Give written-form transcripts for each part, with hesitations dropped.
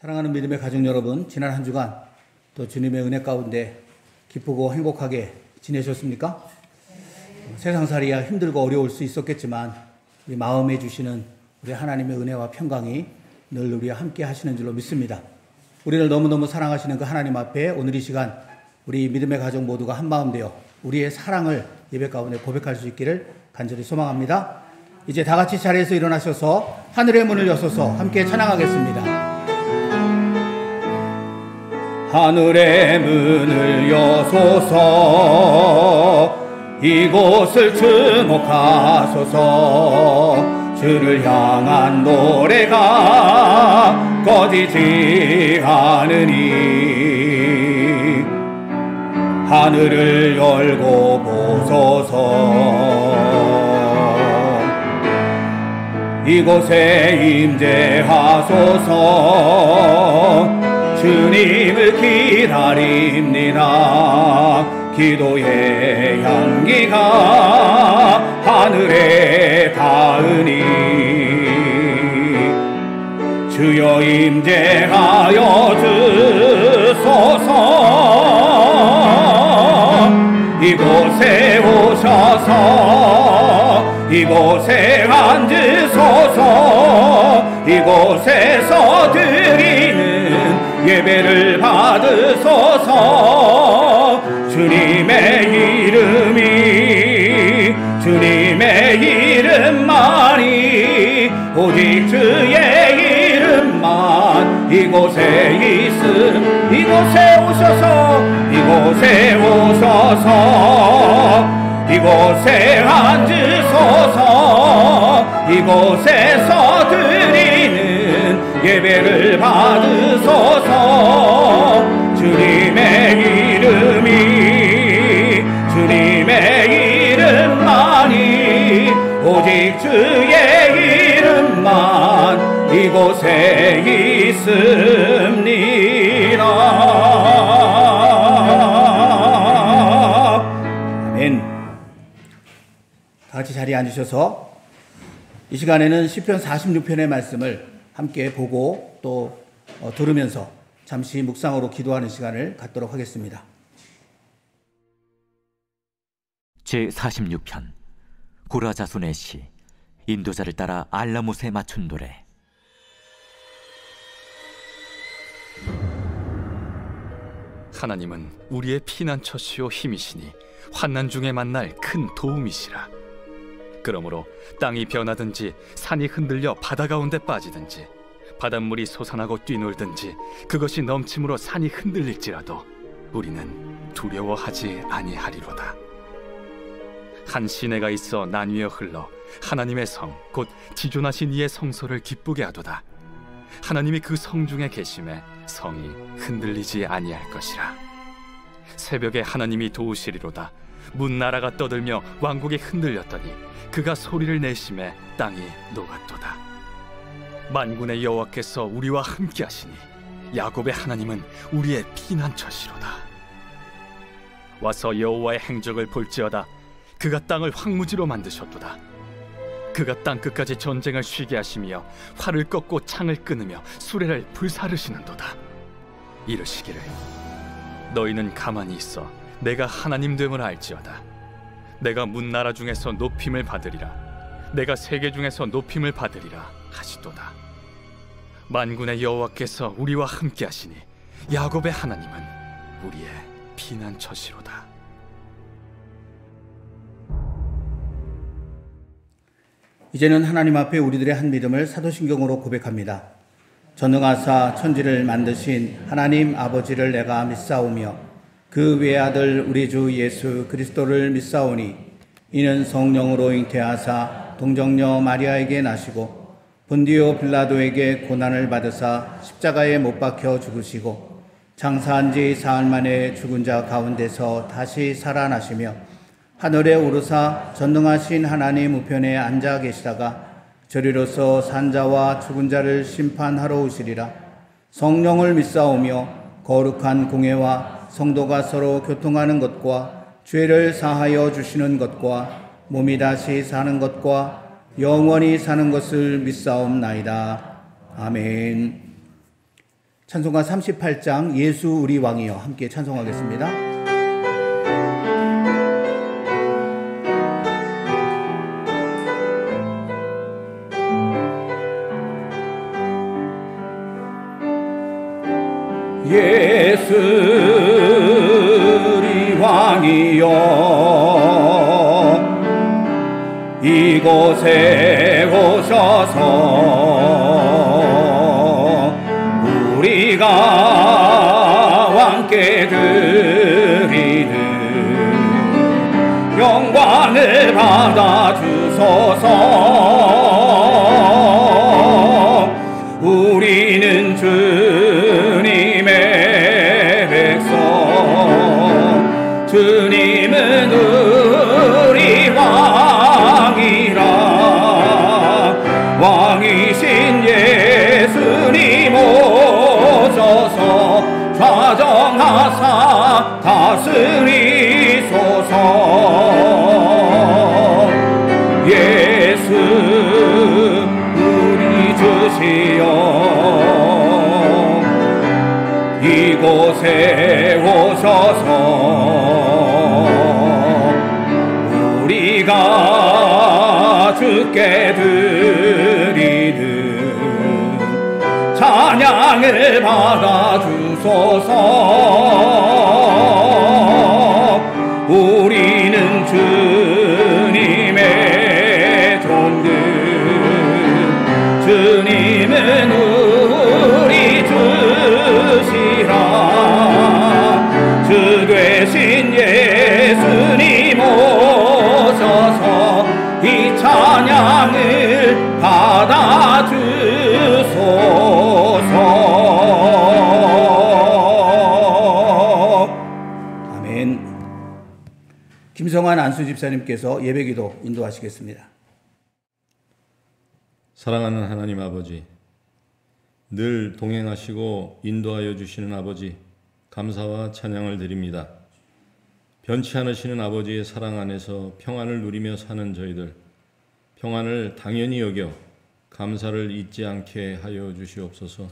사랑하는 믿음의 가족 여러분, 지난 한 주간 또 주님의 은혜 가운데 기쁘고 행복하게 지내셨습니까? 세상살이야 힘들고 어려울 수 있었겠지만 우리 마음에 주시는 우리 하나님의 은혜와 평강이 늘 우리와 함께 하시는 줄로 믿습니다. 우리를 너무너무 사랑하시는 그 하나님 앞에 오늘 이 시간 우리 믿음의 가족 모두가 한마음 되어 우리의 사랑을 예배 가운데 고백할 수 있기를 간절히 소망합니다. 이제 다 같이 자리에서 일어나셔서 하늘의 문을 여셔서 함께 찬양하겠습니다. 하늘의 문을 여소서, 이곳을 주목하소서. 주를 향한 노래가 꺼지지 않으니 하늘을 열고 보소서. 이곳에 임재하소서. 주님을 기다립니다. 기도의 향기가 하늘에 닿으니 주여 임재하여 주소서. 이곳에 오셔서 이곳에 앉으소서. 이곳에서 드리는 예배를 받으소서. 주님의 주님의 이름만이 오직 주의 이름만 이곳에 있음. 이곳에 오셔서 이곳에 앉으소서. 이곳에서 드리는 예배를 받으소서. 주님의 이름만이 오직 주의 이름만 이곳에 있습니다. 아멘. 다 같이 자리에 앉으셔서 이 시간에는 시편 46편의 말씀을 함께 보고 또 들으면서 잠시 묵상으로 기도하는 시간을 갖도록 하겠습니다. 제46편 고라자손의 시, 인도자를 따라 알라못에 맞춘 노래. 하나님은 우리의 피난처시요 힘이시니 환난 중에 만날 큰 도움이시라. 그러므로 땅이 변하든지 산이 흔들려 바다 가운데 빠지든지 바닷물이 솟아나고 뛰놀든지 그것이 넘침으로 산이 흔들릴지라도 우리는 두려워하지 아니하리로다. 한 시내가 있어 나뉘어 흘러 하나님의 성 곧 지존하신 이의 성소를 기쁘게 하도다. 하나님이 그 성 중에 계심에 성이 흔들리지 아니할 것이라. 새벽에 하나님이 도우시리로다. 문나라가 떠들며 왕국이 흔들렸더니 그가 소리를 내심에 땅이 녹았도다. 만군의 여호와께서 우리와 함께 하시니 야곱의 하나님은 우리의 피난처시로다. 와서 여호와의 행적을 볼지어다. 그가 땅을 황무지로 만드셨도다. 그가 땅 끝까지 전쟁을 쉬게 하시며 활을 꺾고 창을 끊으며 수레를 불사르시는도다. 이르시기를 너희는 가만히 있어 내가 하나님 됨을 알지어다. 내가 문나라 중에서 높임을 받으리라. 내가 세계 중에서 높임을 받으리라 하시도다. 만군의 여호와께서 우리와 함께 하시니 야곱의 하나님은 우리의 피난처시로다. 이제는 하나님 앞에 우리들의 한 믿음을 사도신경으로 고백합니다. 전능하사 천지를 만드신 하나님 아버지를 내가 믿사오며 그 외아들 우리 주 예수 그리스도를 믿사오니 이는 성령으로 잉태하사 동정녀 마리아에게 나시고 본디오 빌라도에게 고난을 받으사 십자가에 못 박혀 죽으시고 장사한 지 사흘 만에 죽은 자 가운데서 다시 살아나시며 하늘에 오르사 전능하신 하나님 우편에 앉아 계시다가 저리로서 산자와 죽은 자를 심판하러 오시리라. 성령을 믿사오며 거룩한 공회와 성도가 서로 교통하는 것과 죄를 사하여 주시는 것과 몸이 다시 사는 것과 영원히 사는 것을 믿사옵나이다. 아멘. 찬송가 38장 예수 우리 왕이여 함께 찬송하겠습니다. 예수 우리 왕이여 이곳에 오셔서 우리가 왕께 드리는 영광을 받아 주소서. 우리는 주님의 백성, 주님은 우리 왕이라. 왕이신 예수님 오셔서 좌정하사 다스리소서. 예수 우리 주시여 이곳에 오셔서 우리가 주께 드리는 찬양을 받아 주소서. 우리는 주님의 종들, 주님은 우리 주시라. 주 되신 예수님 오셔서 이 찬양을 받아 주소서. 아멘. 김성환 안수 집사님께서 예배기도 인도하시겠습니다. 사랑하는 하나님 아버지, 늘 동행하시고 인도하여 주시는 아버지, 감사와 찬양을 드립니다. 변치 않으시는 아버지의 사랑 안에서 평안을 누리며 사는 저희들, 평안을 당연히 여겨 감사를 잊지 않게 하여 주시옵소서.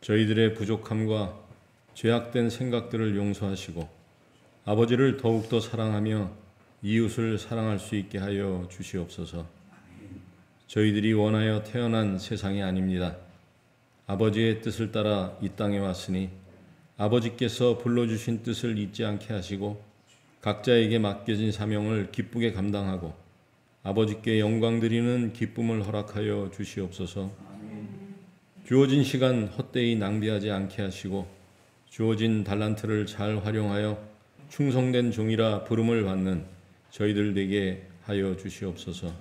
저희들의 부족함과 죄악된 생각들을 용서하시고 아버지를 더욱더 사랑하며 이웃을 사랑할 수 있게 하여 주시옵소서. 저희들이 원하여 태어난 세상이 아닙니다. 아버지의 뜻을 따라 이 땅에 왔으니 아버지께서 불러주신 뜻을 잊지 않게 하시고 각자에게 맡겨진 사명을 기쁘게 감당하고 아버지께 영광 드리는 기쁨을 허락하여 주시옵소서. 주어진 시간 헛되이 낭비하지 않게 하시고 주어진 달란트를 잘 활용하여 충성된 종이라 부름을 받는 저희들 되게 하여 주시옵소서.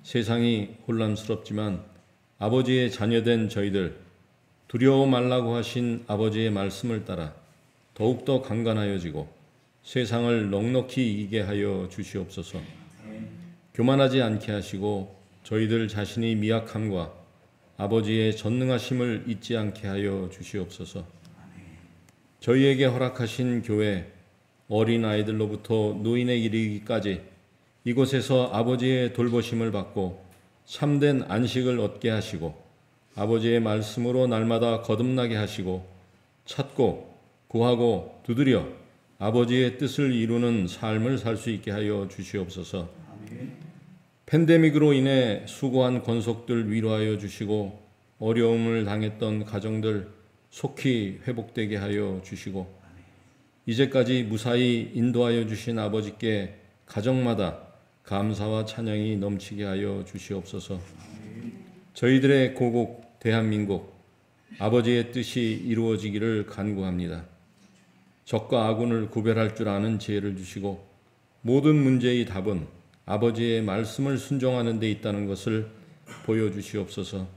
세상이 혼란스럽지만 아버지의 자녀된 저희들, 두려워 말라고 하신 아버지의 말씀을 따라 더욱더 강건하여지고 세상을 넉넉히 이기게 하여 주시옵소서. 교만하지 않게 하시고 저희들 자신이 미약함과 아버지의 전능하심을 잊지 않게 하여 주시옵소서. 저희에게 허락하신 교회, 어린아이들로부터 노인에 이르기까지 이곳에서 아버지의 돌보심을 받고 참된 안식을 얻게 하시고 아버지의 말씀으로 날마다 거듭나게 하시고 찾고 구하고 두드려 아버지의 뜻을 이루는 삶을 살 수 있게 하여 주시옵소서. 팬데믹으로 인해 수고한 권속들 위로하여 주시고 어려움을 당했던 가정들 속히 회복되게 하여 주시고 이제까지 무사히 인도하여 주신 아버지께 가정마다 감사와 찬양이 넘치게 하여 주시옵소서. 저희들의 고국 대한민국 아버지의 뜻이 이루어지기를 간구합니다. 적과 아군을 구별할 줄 아는 지혜를 주시고 모든 문제의 답은 아버지의 말씀을 순종하는 데 있다는 것을 보여주시옵소서.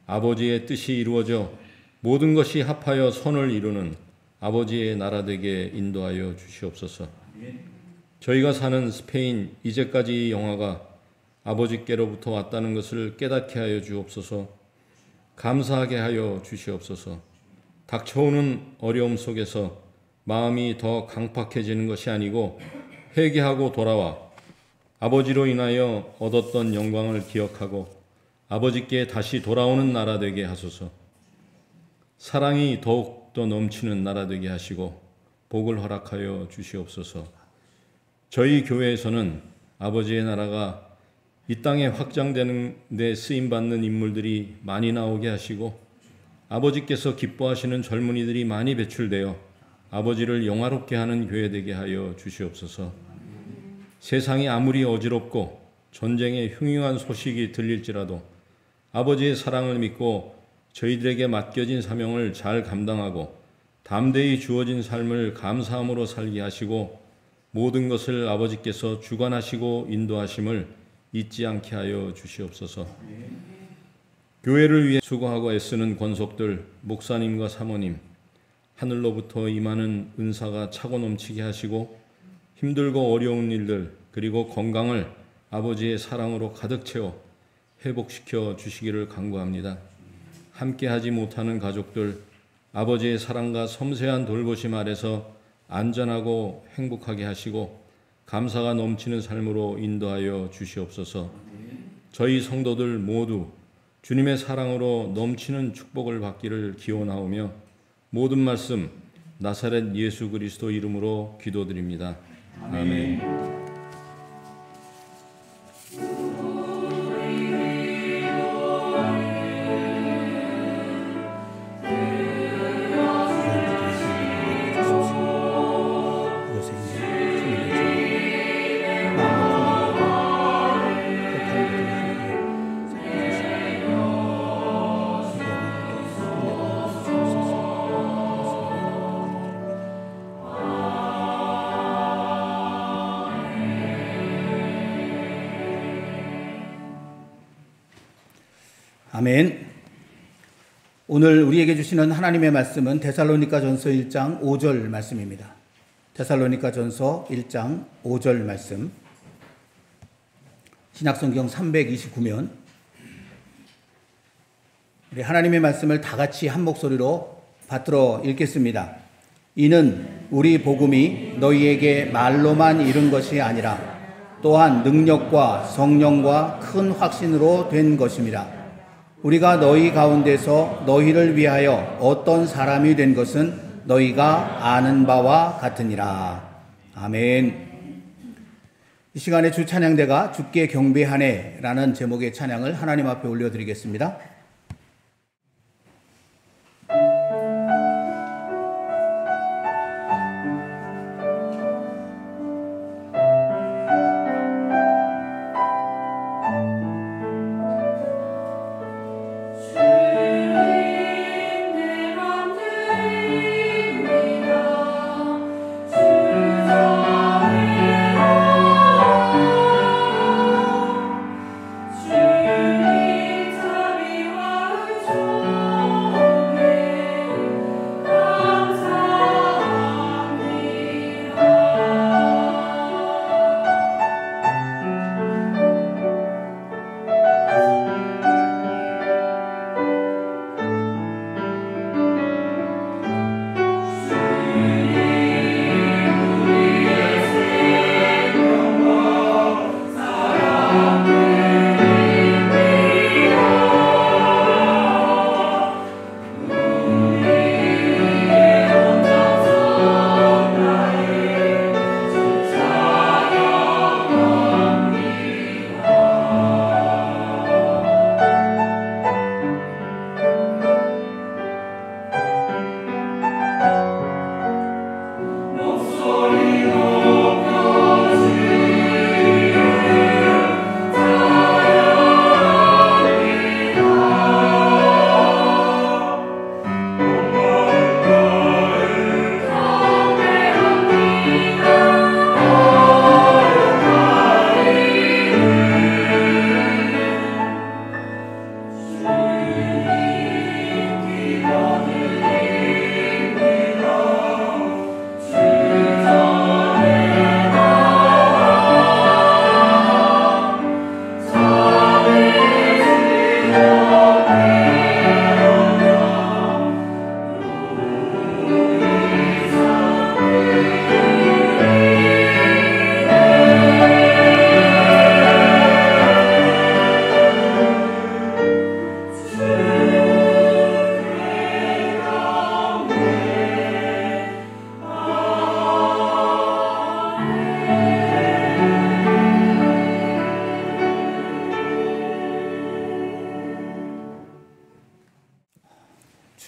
아버지의 뜻이 이루어져 모든 것이 합하여 선을 이루는 아버지의 나라 되게 인도하여 주시옵소서. 저희가 사는 스페인 이제까지 영화가 아버지께로부터 왔다는 것을 깨닫게 하여 주옵소서. 감사하게 하여 주시옵소서. 닥쳐오는 어려움 속에서 마음이 더 강팍해지는 것이 아니고 회개하고 돌아와 아버지로 인하여 얻었던 영광을 기억하고 아버지께 다시 돌아오는 나라 되게 하소서. 사랑이 더욱더 넘치는 나라 되게 하시고 복을 허락하여 주시옵소서. 저희 교회에서는 아버지의 나라가 이 땅에 확장되는 데 쓰임받는 인물들이 많이 나오게 하시고 아버지께서 기뻐하시는 젊은이들이 많이 배출되어 아버지를 영화롭게 하는 교회 되게 하여 주시옵소서. 세상이 아무리 어지럽고 전쟁의 흉흉한 소식이 들릴지라도 아버지의 사랑을 믿고 저희들에게 맡겨진 사명을 잘 감당하고 담대히 주어진 삶을 감사함으로 살게 하시고 모든 것을 아버지께서 주관하시고 인도하심을 잊지 않게 하여 주시옵소서. 교회를 위해 수고하고 애쓰는 권속들, 목사님과 사모님, 하늘로부터 임하는 은사가 차고 넘치게 하시고 힘들고 어려운 일들 그리고 건강을 아버지의 사랑으로 가득 채워 회복시켜 주시기를 간구합니다. 함께하지 못하는 가족들, 아버지의 사랑과 섬세한 돌보심 아래서 안전하고 행복하게 하시고 감사가 넘치는 삶으로 인도하여 주시옵소서. 저희 성도들 모두 주님의 사랑으로 넘치는 축복을 받기를 기원하오며 모든 말씀 나사렛 예수 그리스도 이름으로 기도드립니다. 아멘. 아멘. 오늘 우리에게 주시는 하나님의 말씀은 데살로니가전서 1장 5절 말씀입니다. 데살로니가전서 1장 5절 말씀. 신약성경 329면 우리 하나님의 말씀을 다 같이 한 목소리로 받들어 읽겠습니다. 이는 우리 복음이 너희에게 말로만 이른 것이 아니라 또한 능력과 성령과 큰 확신으로 된 것입니다. 우리가 너희 가운데서 너희를 위하여 어떤 사람이 된 것은 너희가 아는 바와 같으니라. 아멘. 이 시간에 주 찬양대가 주께 경배하네 라는 제목의 찬양을 하나님 앞에 올려드리겠습니다. 주님 자비와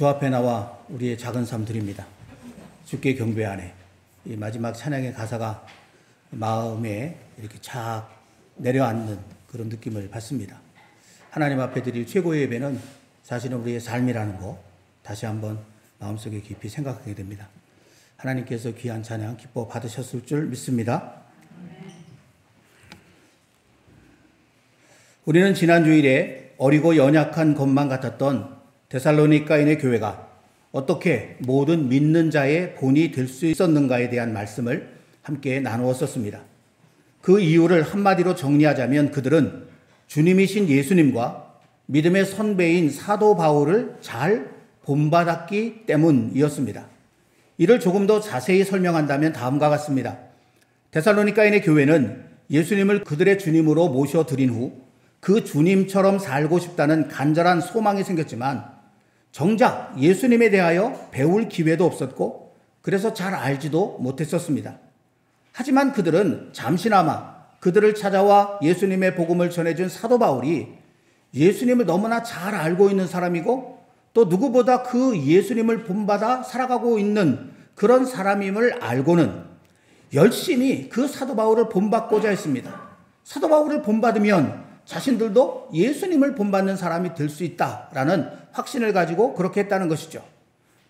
주 앞에 나와 우리의 작은 삶 드립니다. 주께 경배하네. 이 마지막 찬양의 가사가 마음에 이렇게 착 내려앉는 그런 느낌을 받습니다. 하나님 앞에 드릴 최고의 예배는 사실은 우리의 삶이라는 거 다시 한번 마음속에 깊이 생각하게 됩니다. 하나님께서 귀한 찬양 기뻐 받으셨을 줄 믿습니다. 우리는 지난 주일에 어리고 연약한 것만 같았던 데살로니가인의 교회가 어떻게 모든 믿는 자의 본이 될 수 있었는가에 대한 말씀을 함께 나누었었습니다. 그 이유를 한마디로 정리하자면 그들은 주님이신 예수님과 믿음의 선배인 사도 바울을 잘 본받았기 때문이었습니다. 이를 조금 더 자세히 설명한다면 다음과 같습니다. 데살로니가인의 교회는 예수님을 그들의 주님으로 모셔드린 후 그 주님처럼 살고 싶다는 간절한 소망이 생겼지만 정작 예수님에 대하여 배울 기회도 없었고 그래서 잘 알지도 못했었습니다. 하지만 그들은 잠시나마 그들을 찾아와 예수님의 복음을 전해준 사도 바울이 예수님을 너무나 잘 알고 있는 사람이고 또 누구보다 그 예수님을 본받아 살아가고 있는 그런 사람임을 알고는 열심히 그 사도 바울을 본받고자 했습니다. 사도 바울을 본받으면 자신들도 예수님을 본받는 사람이 될 수 있다라는 확신을 가지고 그렇게 했다는 것이죠.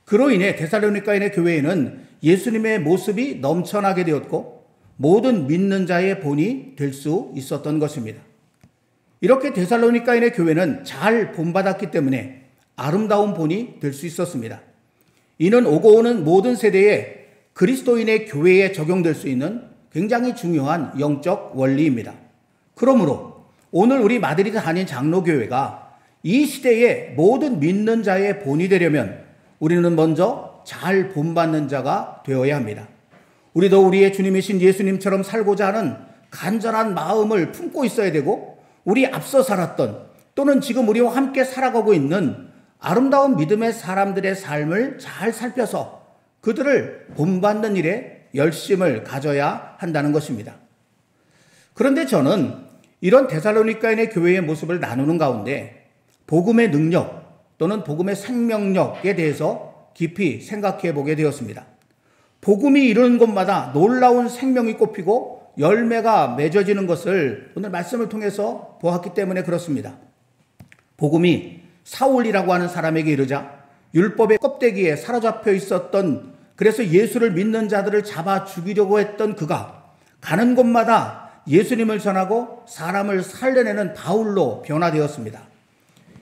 그로 인해 데살로니가인의 교회에는 예수님의 모습이 넘쳐나게 되었고 모든 믿는 자의 본이 될 수 있었던 것입니다. 이렇게 데살로니가인의 교회는 잘 본받았기 때문에 아름다운 본이 될 수 있었습니다. 이는 오고 오는 모든 세대에 그리스도인의 교회에 적용될 수 있는 굉장히 중요한 영적 원리입니다. 그러므로 오늘 우리 마드리드 한인 장로교회가 이 시대의 모든 믿는 자의 본이 되려면 우리는 먼저 잘 본받는 자가 되어야 합니다. 우리도 우리의 주님이신 예수님처럼 살고자 하는 간절한 마음을 품고 있어야 되고 우리 앞서 살았던 또는 지금 우리와 함께 살아가고 있는 아름다운 믿음의 사람들의 삶을 잘 살펴서 그들을 본받는 일에 열심을 가져야 한다는 것입니다. 그런데 저는 이런 데살로니가인의 교회의 모습을 나누는 가운데 복음의 능력 또는 복음의 생명력에 대해서 깊이 생각해 보게 되었습니다. 복음이 이루는 곳마다 놀라운 생명이 꼽히고 열매가 맺어지는 것을 오늘 말씀을 통해서 보았기 때문에 그렇습니다. 복음이 사울이라고 하는 사람에게 이르자 율법의 껍데기에 사로잡혀 있었던 그래서 예수를 믿는 자들을 잡아 죽이려고 했던 그가 가는 곳마다 예수님을 전하고 사람을 살려내는 바울로 변화되었습니다.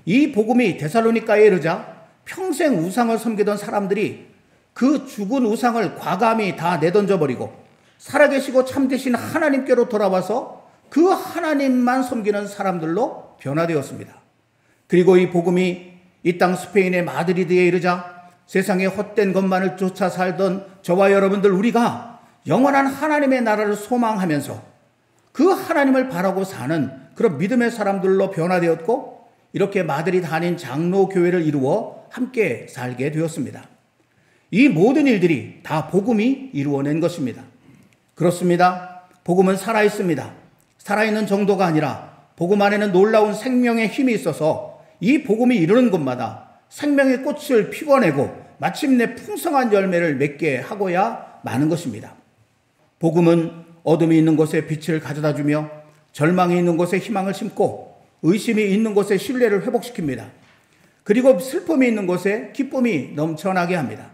이 복음이 데살로니가에 이르자 평생 우상을 섬기던 사람들이 그 죽은 우상을 과감히 다 내던져버리고 살아계시고 참되신 하나님께로 돌아와서 그 하나님만 섬기는 사람들로 변화되었습니다. 그리고 이 복음이 이 땅 스페인의 마드리드에 이르자 세상의 헛된 것만을 쫓아 살던 저와 여러분들 우리가 영원한 하나님의 나라를 소망하면서 그 하나님을 바라고 사는 그런 믿음의 사람들로 변화되었고 이렇게 마드리드 한인 장로교회를 이루어 함께 살게 되었습니다. 이 모든 일들이 다 복음이 이루어낸 것입니다. 그렇습니다. 복음은 살아있습니다. 살아있는 정도가 아니라 복음 안에는 놀라운 생명의 힘이 있어서 이 복음이 이루는 곳마다 생명의 꽃을 피워내고 마침내 풍성한 열매를 맺게 하고야 마는 것입니다. 복음은 어둠이 있는 곳에 빛을 가져다 주며 절망이 있는 곳에 희망을 심고 의심이 있는 곳에 신뢰를 회복시킵니다. 그리고 슬픔이 있는 곳에 기쁨이 넘쳐나게 합니다.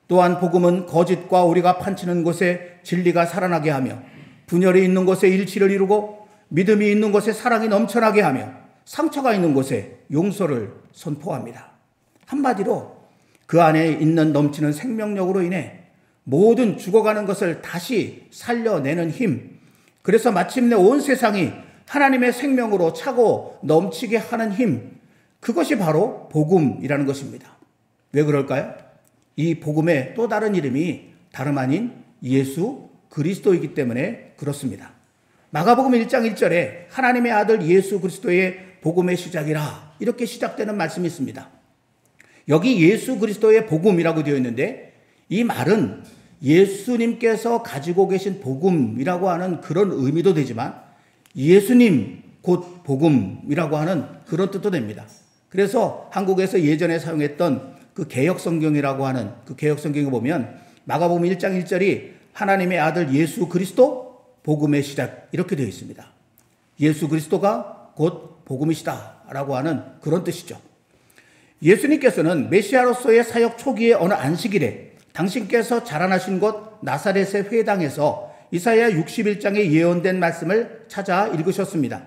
또한 복음은 거짓과 오리가 판치는 곳에 진리가 살아나게 하며 분열이 있는 곳에 일치를 이루고 믿음이 있는 곳에 사랑이 넘쳐나게 하며 상처가 있는 곳에 용서를 선포합니다. 한마디로 그 안에 있는 넘치는 생명력으로 인해 모든 죽어가는 것을 다시 살려내는 힘, 그래서 마침내 온 세상이 하나님의 생명으로 차고 넘치게 하는 힘, 그것이 바로 복음이라는 것입니다. 왜 그럴까요? 이 복음의 또 다른 이름이 다름 아닌 예수 그리스도이기 때문에 그렇습니다. 마가복음 1장 1절에 하나님의 아들 예수 그리스도의 복음의 시작이라 이렇게 시작되는 말씀이 있습니다. 여기 예수 그리스도의 복음이라고 되어 있는데 이 말은 예수님께서 가지고 계신 복음이라고 하는 그런 의미도 되지만 예수님 곧 복음이라고 하는 그런 뜻도 됩니다. 그래서 한국에서 예전에 사용했던 그 개역 성경이라고 하는 그 개역 성경에 보면 마가복음 1장 1절이 하나님의 아들 예수 그리스도 복음의 시작 이렇게 되어 있습니다. 예수 그리스도가 곧 복음이시다라고 하는 그런 뜻이죠. 예수님께서는 메시아로서의 사역 초기의 어느 안식일에 당신께서 자라나신 곳 나사렛의 회당에서 이사야 61장에 예언된 말씀을 찾아 읽으셨습니다.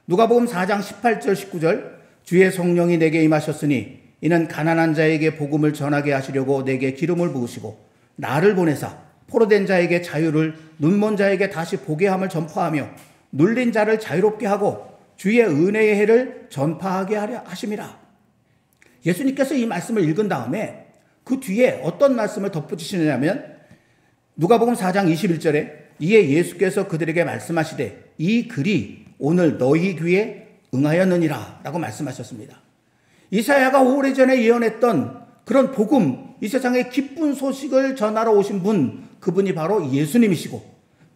누가복음 4장 18절 19절 주의 성령이 내게 임하셨으니 이는 가난한 자에게 복음을 전하게 하시려고 내게 기름을 부으시고 나를 보내사 포로된 자에게 자유를 눈먼 자에게 다시 보게 함을 전파하며 눌린 자를 자유롭게 하고 주의 은혜의 해를 전파하게 하려 하심이라. 예수님께서 이 말씀을 읽은 다음에 그 뒤에 어떤 말씀을 덧붙이시느냐면 누가복음 4장 21절에 이에 예수께서 그들에게 말씀하시되 이 글이 오늘 너희 귀에 응하였느니라 라고 말씀하셨습니다. 이사야가 오래전에 예언했던 그런 복음, 이 세상에 기쁜 소식을 전하러 오신 분, 그분이 바로 예수님이시고,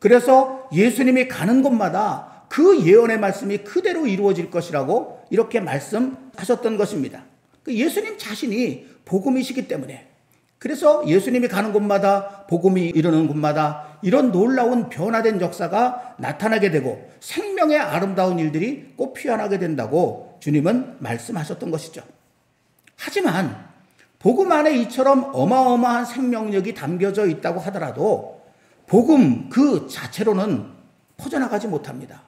그래서 예수님이 가는 곳마다 그 예언의 말씀이 그대로 이루어질 것이라고 이렇게 말씀하셨던 것입니다. 예수님 자신이 복음이시기 때문에, 그래서 예수님이 가는 곳마다 복음이 이르는 곳마다 이런 놀라운 변화된 역사가 나타나게 되고 생명의 아름다운 일들이 꼭 피어나게 된다고 주님은 말씀하셨던 것이죠. 하지만 복음 안에 이처럼 어마어마한 생명력이 담겨져 있다고 하더라도 복음 그 자체로는 퍼져나가지 못합니다.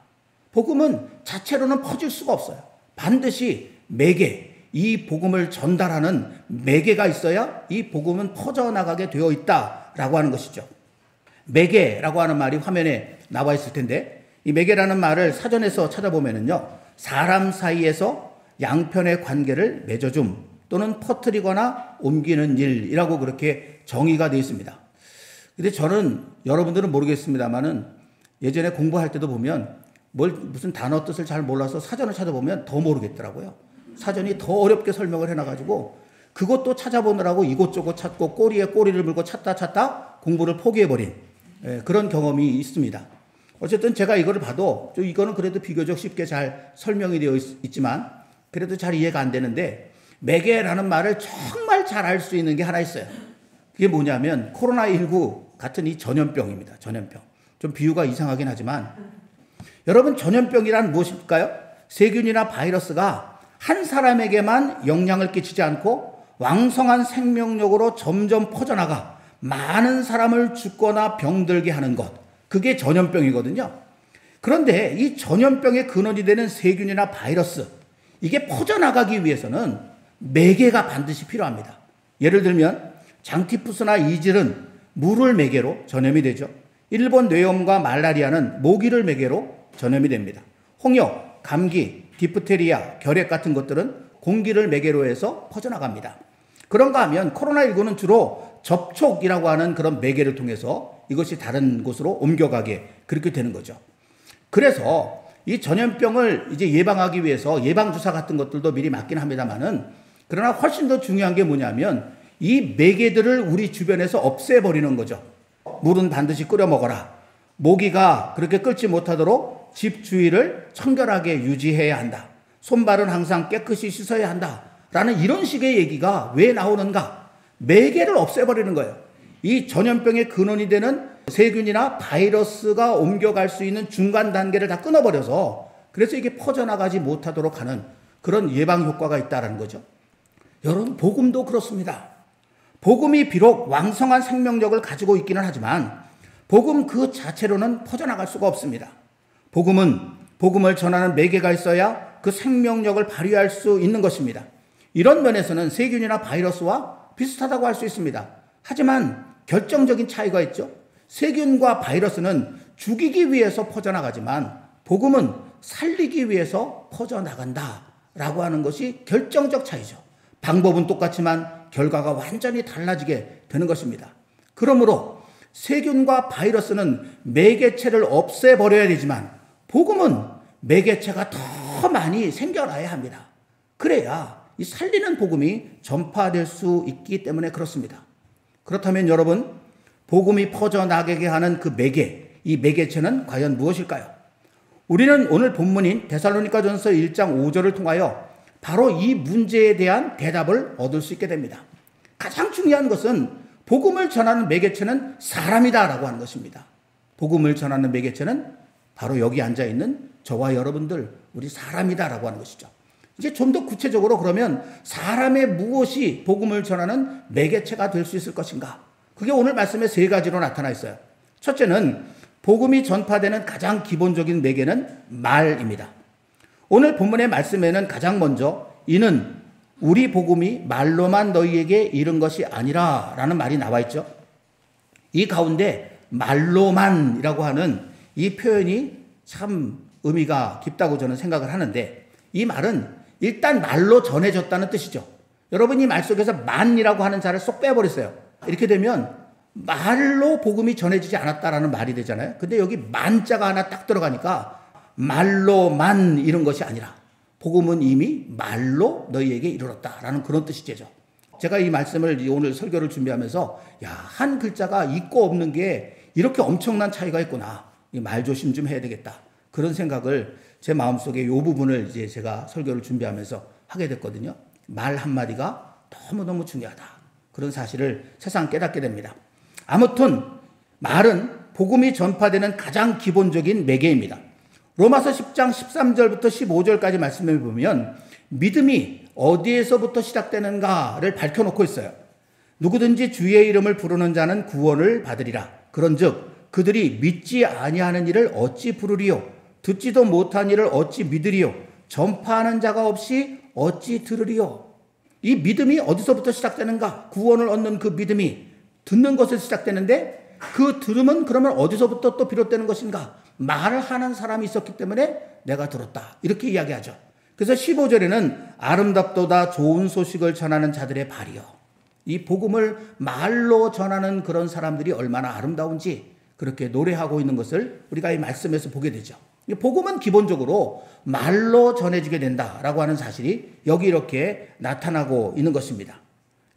복음은 자체로는 퍼질 수가 없어요. 반드시 매개, 이 복음을 전달하는 매개가 있어야 이 복음은 퍼져나가게 되어 있다라고 하는 것이죠. 매개라고 하는 말이 화면에 나와 있을 텐데 이 매개라는 말을 사전에서 찾아보면은요, 사람 사이에서 양편의 관계를 맺어줌 또는 퍼뜨리거나 옮기는 일이라고 그렇게 정의가 되어 있습니다. 근데 저는 여러분들은 모르겠습니다만은 예전에 공부할 때도 보면 무슨 단어 뜻을 잘 몰라서 사전을 찾아보면 더 모르겠더라고요. 사전이 더 어렵게 설명을 해놔가지고 그것도 찾아보느라고 이곳저곳 찾고 꼬리에 꼬리를 물고 찾다 공부를 포기해버린 그런 경험이 있습니다. 어쨌든 제가 이거를 봐도 이거는 그래도 비교적 쉽게 잘 설명이 되어 있지만 그래도 잘 이해가 안 되는데 매개라는 말을 정말 잘 알 수 있는 게 하나 있어요. 그게 뭐냐면 코로나19 같은 이 전염병입니다. 전염병. 좀 비유가 이상하긴 하지만 여러분 전염병이란 무엇일까요? 세균이나 바이러스가 한 사람에게만 영향을 끼치지 않고 왕성한 생명력으로 점점 퍼져나가 많은 사람을 죽거나 병들게 하는 것. 그게 전염병이거든요. 그런데 이 전염병의 근원이 되는 세균이나 바이러스, 이게 퍼져나가기 위해서는 매개가 반드시 필요합니다. 예를 들면 장티푸스나 이질은 물을 매개로 전염이 되죠. 일본 뇌염과 말라리아는 모기를 매개로 전염이 됩니다. 홍역, 감기, 디프테리아, 결핵 같은 것들은 공기를 매개로 해서 퍼져나갑니다. 그런가 하면 코로나19는 주로 접촉이라고 하는 그런 매개를 통해서 이것이 다른 곳으로 옮겨가게 그렇게 되는 거죠. 그래서 이 전염병을 이제 예방하기 위해서 예방주사 같은 것들도 미리 맞긴 합니다만은 그러나 훨씬 더 중요한 게 뭐냐면 이 매개들을 우리 주변에서 없애버리는 거죠. 물은 반드시 끓여 먹어라. 모기가 그렇게 끓지 못하도록 집 주위를 청결하게 유지해야 한다. 손발은 항상 깨끗이 씻어야 한다. 라는 이런 식의 얘기가 왜 나오는가? 매개를 없애버리는 거예요. 이 전염병의 근원이 되는 세균이나 바이러스가 옮겨갈 수 있는 중간 단계를 다 끊어버려서 그래서 이게 퍼져나가지 못하도록 하는 그런 예방 효과가 있다는 거죠. 여러분, 복음도 그렇습니다. 복음이 비록 왕성한 생명력을 가지고 있기는 하지만 복음 그 자체로는 퍼져나갈 수가 없습니다. 복음은 복음을 전하는 매개가 있어야 그 생명력을 발휘할 수 있는 것입니다. 이런 면에서는 세균이나 바이러스와 비슷하다고 할 수 있습니다. 하지만 결정적인 차이가 있죠. 세균과 바이러스는 죽이기 위해서 퍼져나가지만 복음은 살리기 위해서 퍼져나간다라고 하는 것이 결정적 차이죠. 방법은 똑같지만 결과가 완전히 달라지게 되는 것입니다. 그러므로 세균과 바이러스는 매개체를 없애버려야 되지만 복음은 매개체가 더 많이 생겨나야 합니다. 그래야 이 살리는 복음이 전파될 수 있기 때문에 그렇습니다. 그렇다면 여러분, 복음이 퍼져나가게 하는 그 매개, 이 매개체는 과연 무엇일까요? 우리는 오늘 본문인 데살로니가전서 1장 5절을 통하여 바로 이 문제에 대한 대답을 얻을 수 있게 됩니다. 가장 중요한 것은 복음을 전하는 매개체는 사람이다라고 하는 것입니다. 복음을 전하는 매개체는 바로 여기 앉아있는 저와 여러분들, 우리 사람이다라고 하는 것이죠. 이제 좀 더 구체적으로 그러면 사람의 무엇이 복음을 전하는 매개체가 될 수 있을 것인가? 그게 오늘 말씀에 세 가지로 나타나 있어요. 첫째는 복음이 전파되는 가장 기본적인 매개는 말입니다. 오늘 본문의 말씀에는 가장 먼저 이는 우리 복음이 말로만 너희에게 이른 것이 아니라 라는 말이 나와 있죠. 이 가운데 말로만이라고 하는 이 표현이 참 의미가 깊다고 저는 생각을 하는데, 이 말은 일단 말로 전해졌다는 뜻이죠. 여러분, 이 말 속에서 만이라고 하는 자를 쏙 빼버렸어요. 이렇게 되면 말로 복음이 전해지지 않았다라는 말이 되잖아요. 근데 여기 만자가 하나 딱 들어가니까 말로만 이런 것이 아니라 복음은 이미 말로 너희에게 이르렀다라는 그런 뜻이 되죠. 제가 이 말씀을 오늘 설교를 준비하면서 한 글자가 있고 없는 게 이렇게 엄청난 차이가 있구나. 이 말 조심 좀 해야 되겠다. 그런 생각을 제 마음속에 이 부분을 이제 제가 설교를 준비하면서 하게 됐거든요. 말 한마디가 너무너무 중요하다. 그런 사실을 세상 깨닫게 됩니다. 아무튼 말은 복음이 전파되는 가장 기본적인 매개입니다. 로마서 10장 13절부터 15절까지 말씀을 보면 믿음이 어디에서부터 시작되는가를 밝혀놓고 있어요. 누구든지 주의 이름을 부르는 자는 구원을 받으리라. 그런즉 그들이 믿지 아니하는 일을 어찌 부르리요? 듣지도 못한 일을 어찌 믿으리요? 전파하는 자가 없이 어찌 들으리요? 이 믿음이 어디서부터 시작되는가? 구원을 얻는 그 믿음이 듣는 것에서 시작되는데, 그 들음은 그러면 어디서부터 또 비롯되는 것인가? 말을 하는 사람이 있었기 때문에 내가 들었다. 이렇게 이야기하죠. 그래서 15절에는 아름답도다 좋은 소식을 전하는 자들의 발이요. 이 복음을 말로 전하는 그런 사람들이 얼마나 아름다운지 그렇게 노래하고 있는 것을 우리가 이 말씀에서 보게 되죠. 복음은 기본적으로 말로 전해지게 된다라고 하는 사실이 여기 이렇게 나타나고 있는 것입니다.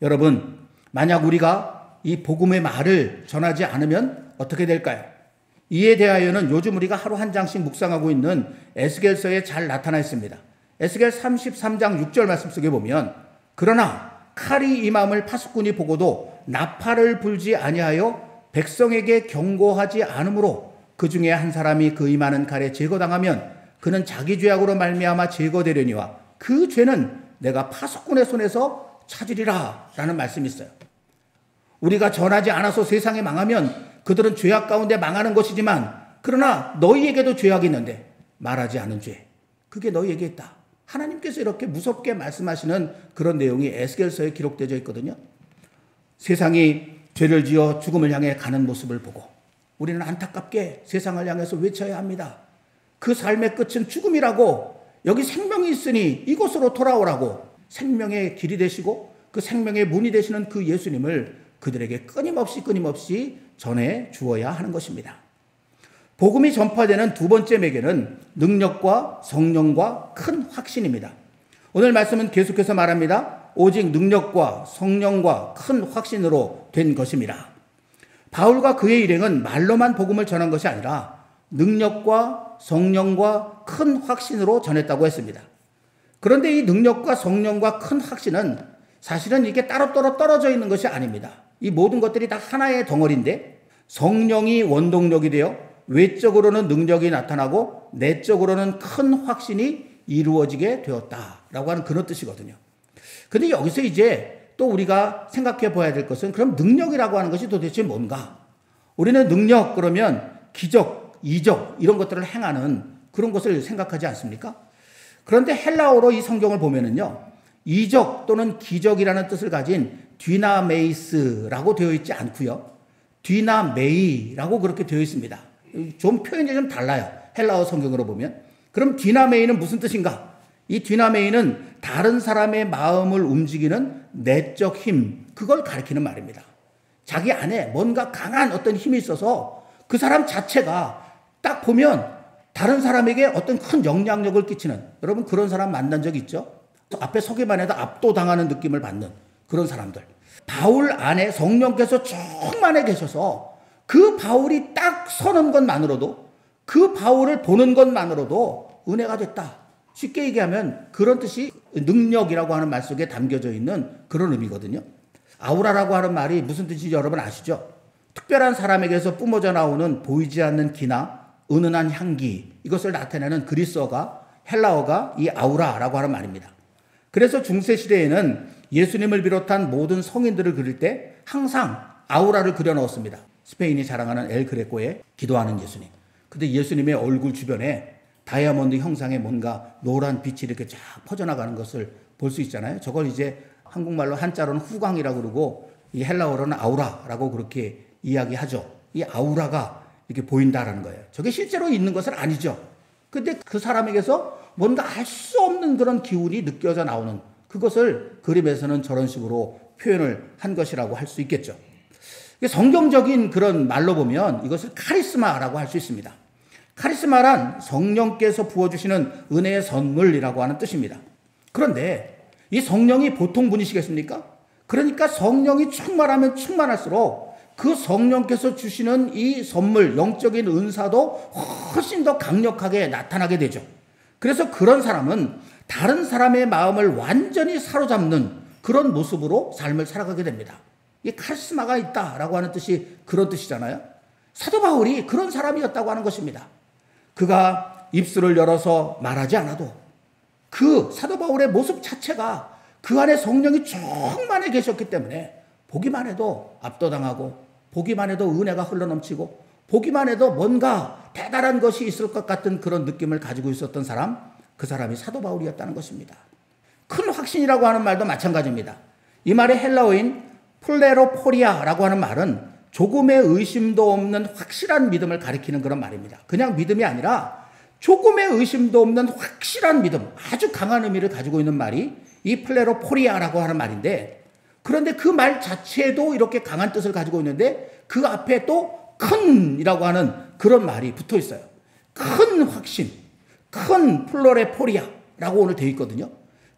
여러분, 만약 우리가 이 복음의 말을 전하지 않으면 어떻게 될까요? 이에 대하여는 요즘 우리가 하루 한 장씩 묵상하고 있는 에스겔서에 잘 나타나 있습니다. 에스겔 33장 6절 말씀 속에 보면, 그러나 칼이 임함을 파수꾼이 보고도 나팔을 불지 아니하여 백성에게 경고하지 않으므로 그 중에 한 사람이 그 임하는 칼에 제거당하면 그는 자기 죄악으로 말미암아 제거되려니와 그 죄는 내가 파수꾼의 손에서 찾으리라 라는 말씀이 있어요. 우리가 전하지 않아서 세상에 망하면 그들은 죄악 가운데 망하는 것이지만, 그러나 너희에게도 죄악이 있는데 말하지 않은 죄, 그게 너희에게 있다. 하나님께서 이렇게 무섭게 말씀하시는 그런 내용이 에스겔서에 기록되어 있거든요. 세상이 죄를 지어 죽음을 향해 가는 모습을 보고 우리는 안타깝게 세상을 향해서 외쳐야 합니다. 그 삶의 끝은 죽음이라고, 여기 생명이 있으니 이곳으로 돌아오라고 생명의 길이 되시고 그 생명의 문이 되시는 그 예수님을 그들에게 끊임없이 전해 주어야 하는 것입니다. 복음이 전파되는 두 번째 매개는 능력과 성령과 큰 확신입니다. 오늘 말씀은 계속해서 말합니다. 오직 능력과 성령과 큰 확신으로 된 것입니다. 바울과 그의 일행은 말로만 복음을 전한 것이 아니라 능력과 성령과 큰 확신으로 전했다고 했습니다. 그런데 이 능력과 성령과 큰 확신은 사실은 이게 따로따로 떨어져 있는 것이 아닙니다. 이 모든 것들이 다 하나의 덩어리인데, 성령이 원동력이 되어 외적으로는 능력이 나타나고 내적으로는 큰 확신이 이루어지게 되었다라고 하는 그런 뜻이거든요. 근데 여기서 이제 또 우리가 생각해 봐야 될 것은, 그럼 능력이라고 하는 것이 도대체 뭔가? 우리는 능력 그러면 기적, 이적 이런 것들을 행하는 그런 것을 생각하지 않습니까? 그런데 헬라어로 이 성경을 보면은요, 이적 또는 기적이라는 뜻을 가진 뒤나메이스라고 되어 있지 않고요, 뒤나메이라고 그렇게 되어 있습니다. 좀 표현이 좀 달라요. 헬라어 성경으로 보면. 그럼 뒤나메이는 무슨 뜻인가? 이 뒤나메이는 다른 사람의 마음을 움직이는 내적 힘, 그걸 가리키는 말입니다. 자기 안에 뭔가 강한 어떤 힘이 있어서 그 사람 자체가 딱 보면 다른 사람에게 어떤 큰 영향력을 끼치는, 여러분 그런 사람 만난 적 있죠? 앞에 서기만 해도 압도당하는 느낌을 받는 그런 사람들. 바울 안에 성령께서 충만해 계셔서 그 바울이 딱 서는 것만으로도, 그 바울을 보는 것만으로도 은혜가 됐다. 쉽게 얘기하면 그런 뜻이 능력이라고 하는 말 속에 담겨져 있는 그런 의미거든요. 아우라라고 하는 말이 무슨 뜻인지 여러분 아시죠? 특별한 사람에게서 뿜어져 나오는 보이지 않는 기나 은은한 향기, 이것을 나타내는 그리스어가, 헬라어가 이 아우라라고 하는 말입니다. 그래서 중세시대에는 예수님을 비롯한 모든 성인들을 그릴 때 항상 아우라를 그려 넣었습니다. 스페인이 자랑하는 엘 그레코의 기도하는 예수님. 근데 예수님의 얼굴 주변에 다이아몬드 형상의 뭔가 노란 빛이 이렇게 쫙 퍼져나가는 것을 볼 수 있잖아요. 저걸 이제 한국말로 한자로는 후광이라고 그러고 이 헬라어로는 아우라라고 그렇게 이야기하죠. 이 아우라가 이렇게 보인다라는 거예요. 저게 실제로 있는 것은 아니죠. 근데 그 사람에게서 뭔가 알 수 없는 그런 기운이 느껴져 나오는 그것을 그림에서는 저런 식으로 표현을 한 것이라고 할 수 있겠죠. 성경적인 그런 말로 보면 이것을 카리스마라고 할 수 있습니다. 카리스마란 성령께서 부어주시는 은혜의 선물이라고 하는 뜻입니다. 그런데 이 성령이 보통 분이시겠습니까? 그러니까 성령이 충만하면 충만할수록 그 성령께서 주시는 이 선물, 영적인 은사도 훨씬 더 강력하게 나타나게 되죠. 그래서 그런 사람은 다른 사람의 마음을 완전히 사로잡는 그런 모습으로 삶을 살아가게 됩니다. 이 카리스마가 있다라고 하는 뜻이 그런 뜻이잖아요. 사도 바울이 그런 사람이었다고 하는 것입니다. 그가 입술을 열어서 말하지 않아도 그 사도 바울의 모습 자체가 그 안에 성령이 충만해 계셨기 때문에 보기만 해도 압도당하고 보기만 해도 은혜가 흘러넘치고 보기만 해도 뭔가 대단한 것이 있을 것 같은 그런 느낌을 가지고 있었던 사람, 그 사람이 사도 바울이었다는 것입니다. 큰 확신이라고 하는 말도 마찬가지입니다. 이 말의 헬라어인 플레로포리아라고 하는 말은 조금의 의심도 없는 확실한 믿음을 가리키는 그런 말입니다. 그냥 믿음이 아니라 조금의 의심도 없는 확실한 믿음, 아주 강한 의미를 가지고 있는 말이 이 플레로포리아라고 하는 말인데, 그런데 그 말 자체도 이렇게 강한 뜻을 가지고 있는데 그 앞에 또 큰이라고 하는 그런 말이 붙어 있어요. 큰 확신, 큰 플레로포리아라고 오늘 되어 있거든요.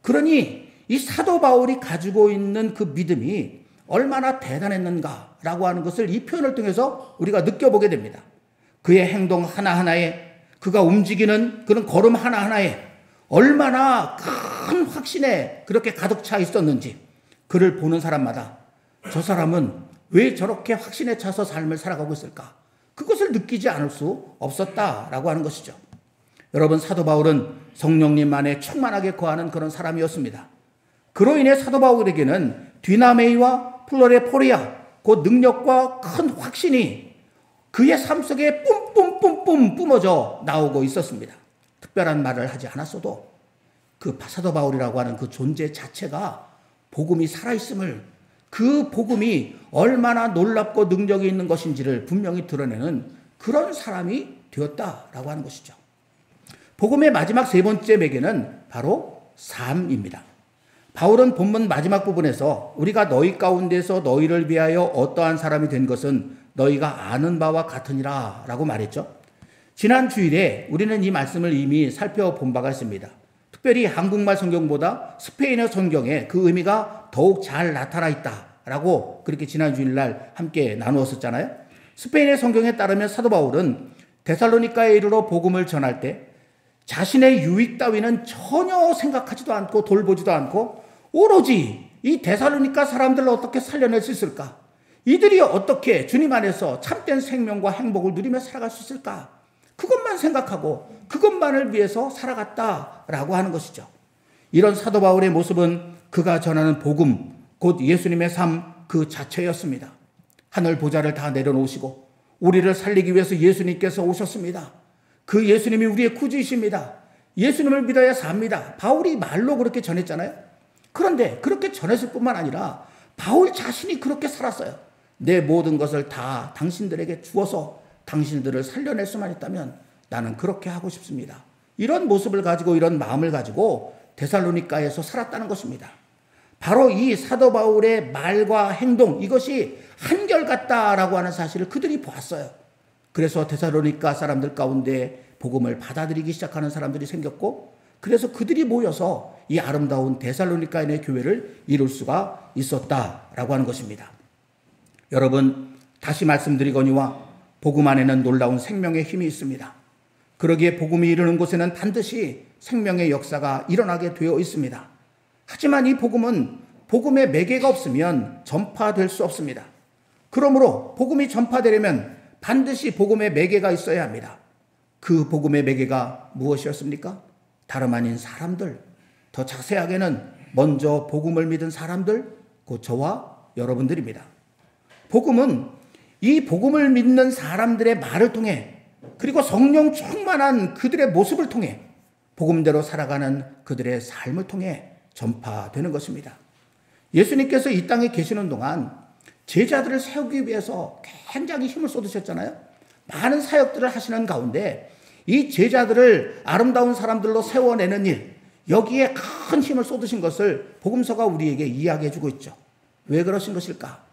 그러니 이 사도 바울이 가지고 있는 그 믿음이 얼마나 대단했는가라고 하는 것을 이 표현을 통해서 우리가 느껴보게 됩니다. 그의 행동 하나하나에, 그가 움직이는 그런 걸음 하나하나에 얼마나 큰 확신에 그렇게 가득 차 있었는지, 그를 보는 사람마다 저 사람은 왜 저렇게 확신에 차서 삶을 살아가고 있을까? 그것을 느끼지 않을 수 없었다라고 하는 것이죠. 여러분, 사도 바울은 성령님 안에 충만하게 거하는 그런 사람이었습니다. 그로 인해 사도 바울에게는 디나메이와 플로레포리아, 그 능력과 큰 확신이 그의 삶 속에 뿜뿜뿜뿜 뿜어져 나오고 있었습니다. 특별한 말을 하지 않았어도 그 사도 바울이라고 하는 그 존재 자체가 복음이 살아있음을, 그 복음이 얼마나 놀랍고 능력이 있는 것인지를 분명히 드러내는 그런 사람이 되었다라고 하는 것이죠. 복음의 마지막 세 번째 매개는 바로 삶입니다. 바울은 본문 마지막 부분에서 우리가 너희 가운데서 너희를 위하여 어떠한 사람이 된 것은 너희가 아는 바와 같으니라 라고 말했죠. 지난 주일에 우리는 이 말씀을 이미 살펴본 바가 있습니다. 특별히 한국말 성경보다 스페인어 성경에 그 의미가 더욱 잘 나타나 있다라고 그렇게 지난 주일날 함께 나누었었잖아요. 스페인어 성경에 따르면 사도 바울은 데살로니가에 이르러 복음을 전할 때 자신의 유익 따위는 전혀 생각하지도 않고 돌보지도 않고 오로지 이 데살로니가 사람들을 어떻게 살려낼 수 있을까? 이들이 어떻게 주님 안에서 참된 생명과 행복을 누리며 살아갈 수 있을까? 그것만 생각하고 그것만을 위해서 살아갔다라고 하는 것이죠. 이런 사도 바울의 모습은 그가 전하는 복음, 곧 예수님의 삶 그 자체였습니다. 하늘 보좌를 다 내려놓으시고 우리를 살리기 위해서 예수님께서 오셨습니다. 그 예수님이 우리의 구주이십니다. 예수님을 믿어야 삽니다. 바울이 말로 그렇게 전했잖아요. 그런데 그렇게 전했을 뿐만 아니라 바울 자신이 그렇게 살았어요. 내 모든 것을 다 당신들에게 주어서 당신들을 살려낼 수만 있다면 나는 그렇게 하고 싶습니다. 이런 모습을 가지고, 이런 마음을 가지고 데살로니가에서 살았다는 것입니다. 바로 이 사도 바울의 말과 행동, 이것이 한결같다라고 하는 사실을 그들이 보았어요. 그래서 데살로니가 사람들 가운데 복음을 받아들이기 시작하는 사람들이 생겼고, 그래서 그들이 모여서 이 아름다운 데살로니가인의 교회를 이룰 수가 있었다라고 하는 것입니다. 여러분, 다시 말씀드리거니와 복음 안에는 놀라운 생명의 힘이 있습니다. 그러기에 복음이 이르는 곳에는 반드시 생명의 역사가 일어나게 되어 있습니다. 하지만 이 복음은 복음의 매개가 없으면 전파될 수 없습니다. 그러므로 복음이 전파되려면 반드시 복음의 매개가 있어야 합니다. 그 복음의 매개가 무엇이었습니까? 다름 아닌 사람들, 더 자세하게는 먼저 복음을 믿은 사람들, 곧 저와 여러분들입니다. 복음은 이 복음을 믿는 사람들의 말을 통해, 그리고 성령 충만한 그들의 모습을 통해, 복음대로 살아가는 그들의 삶을 통해 전파되는 것입니다. 예수님께서 이 땅에 계시는 동안 제자들을 세우기 위해서 굉장히 힘을 쏟으셨잖아요. 많은 사역들을 하시는 가운데 이 제자들을 아름다운 사람들로 세워내는 일, 여기에 큰 힘을 쏟으신 것을 복음서가 우리에게 이야기해 주고 있죠. 왜 그러신 것일까?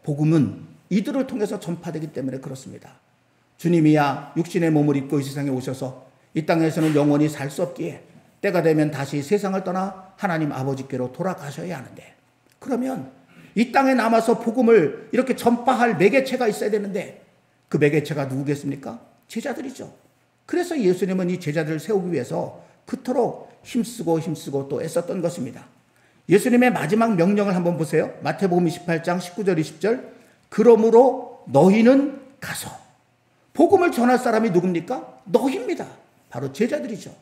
복음은 이들을 통해서 전파되기 때문에 그렇습니다. 주님이야 육신의 몸을 입고 이 세상에 오셔서 이 땅에서는 영원히 살 수 없기에 때가 되면 다시 세상을 떠나 하나님 아버지께로 돌아가셔야 하는데, 그러면 이 땅에 남아서 복음을 이렇게 전파할 매개체가 있어야 되는데 그 매개체가 누구겠습니까? 제자들이죠. 그래서 예수님은 이 제자들을 세우기 위해서 그토록 힘쓰고 또 애썼던 것입니다. 예수님의 마지막 명령을 한번 보세요. 마태복음 28장 19절 20절. 그러므로 너희는 가서. 복음을 전할 사람이 누굽니까? 너희입니다. 바로 제자들이죠.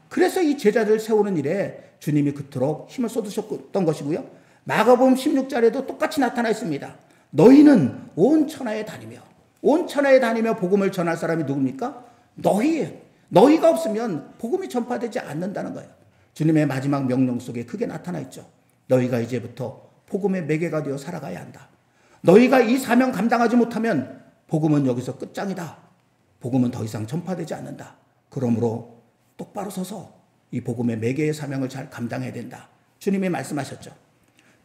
그래서 이 제자들을 세우는 일에 주님이 그토록 힘을 쏟으셨던 것이고요. 마가복음 16절에도 똑같이 나타나 있습니다. 너희는 온 천하에 다니며 복음을 전할 사람이 누굽니까? 너희예요. 너희가 없으면 복음이 전파되지 않는다는 거예요. 주님의 마지막 명령 속에 그게 나타나 있죠. 너희가 이제부터 복음의 매개가 되어 살아가야 한다. 너희가 이 사명 감당하지 못하면 복음은 여기서 끝장이다. 복음은 더 이상 전파되지 않는다. 그러므로 똑바로 서서 이 복음의 매개의 사명을 잘 감당해야 된다. 주님이 말씀하셨죠.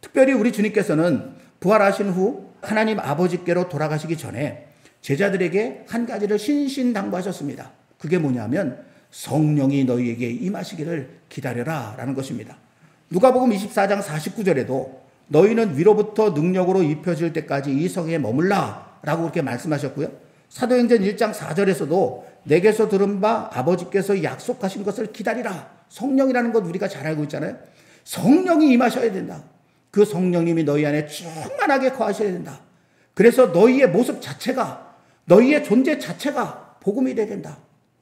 특별히 우리 주님께서는 부활하신 후 하나님 아버지께로 돌아가시기 전에 제자들에게 한 가지를 신신당부하셨습니다. 그게 뭐냐면 성령이 너희에게 임하시기를 기다려라 라는 것입니다. 누가복음 24장 49절에도 너희는 위로부터 능력으로 입혀질 때까지 이 성에 머물라 라고 그렇게 말씀하셨고요. 사도행전 1장 4절에서도 내게서 들은 바 아버지께서 약속하신 것을 기다리라. 성령이라는 것 우리가 잘 알고 있잖아요. 성령이 임하셔야 된다. 그 성령님이 너희 안에 충만하게 거하셔야 된다. 그래서 너희의 모습 자체가, 너희의 존재 자체가 복음이 되어야 된다.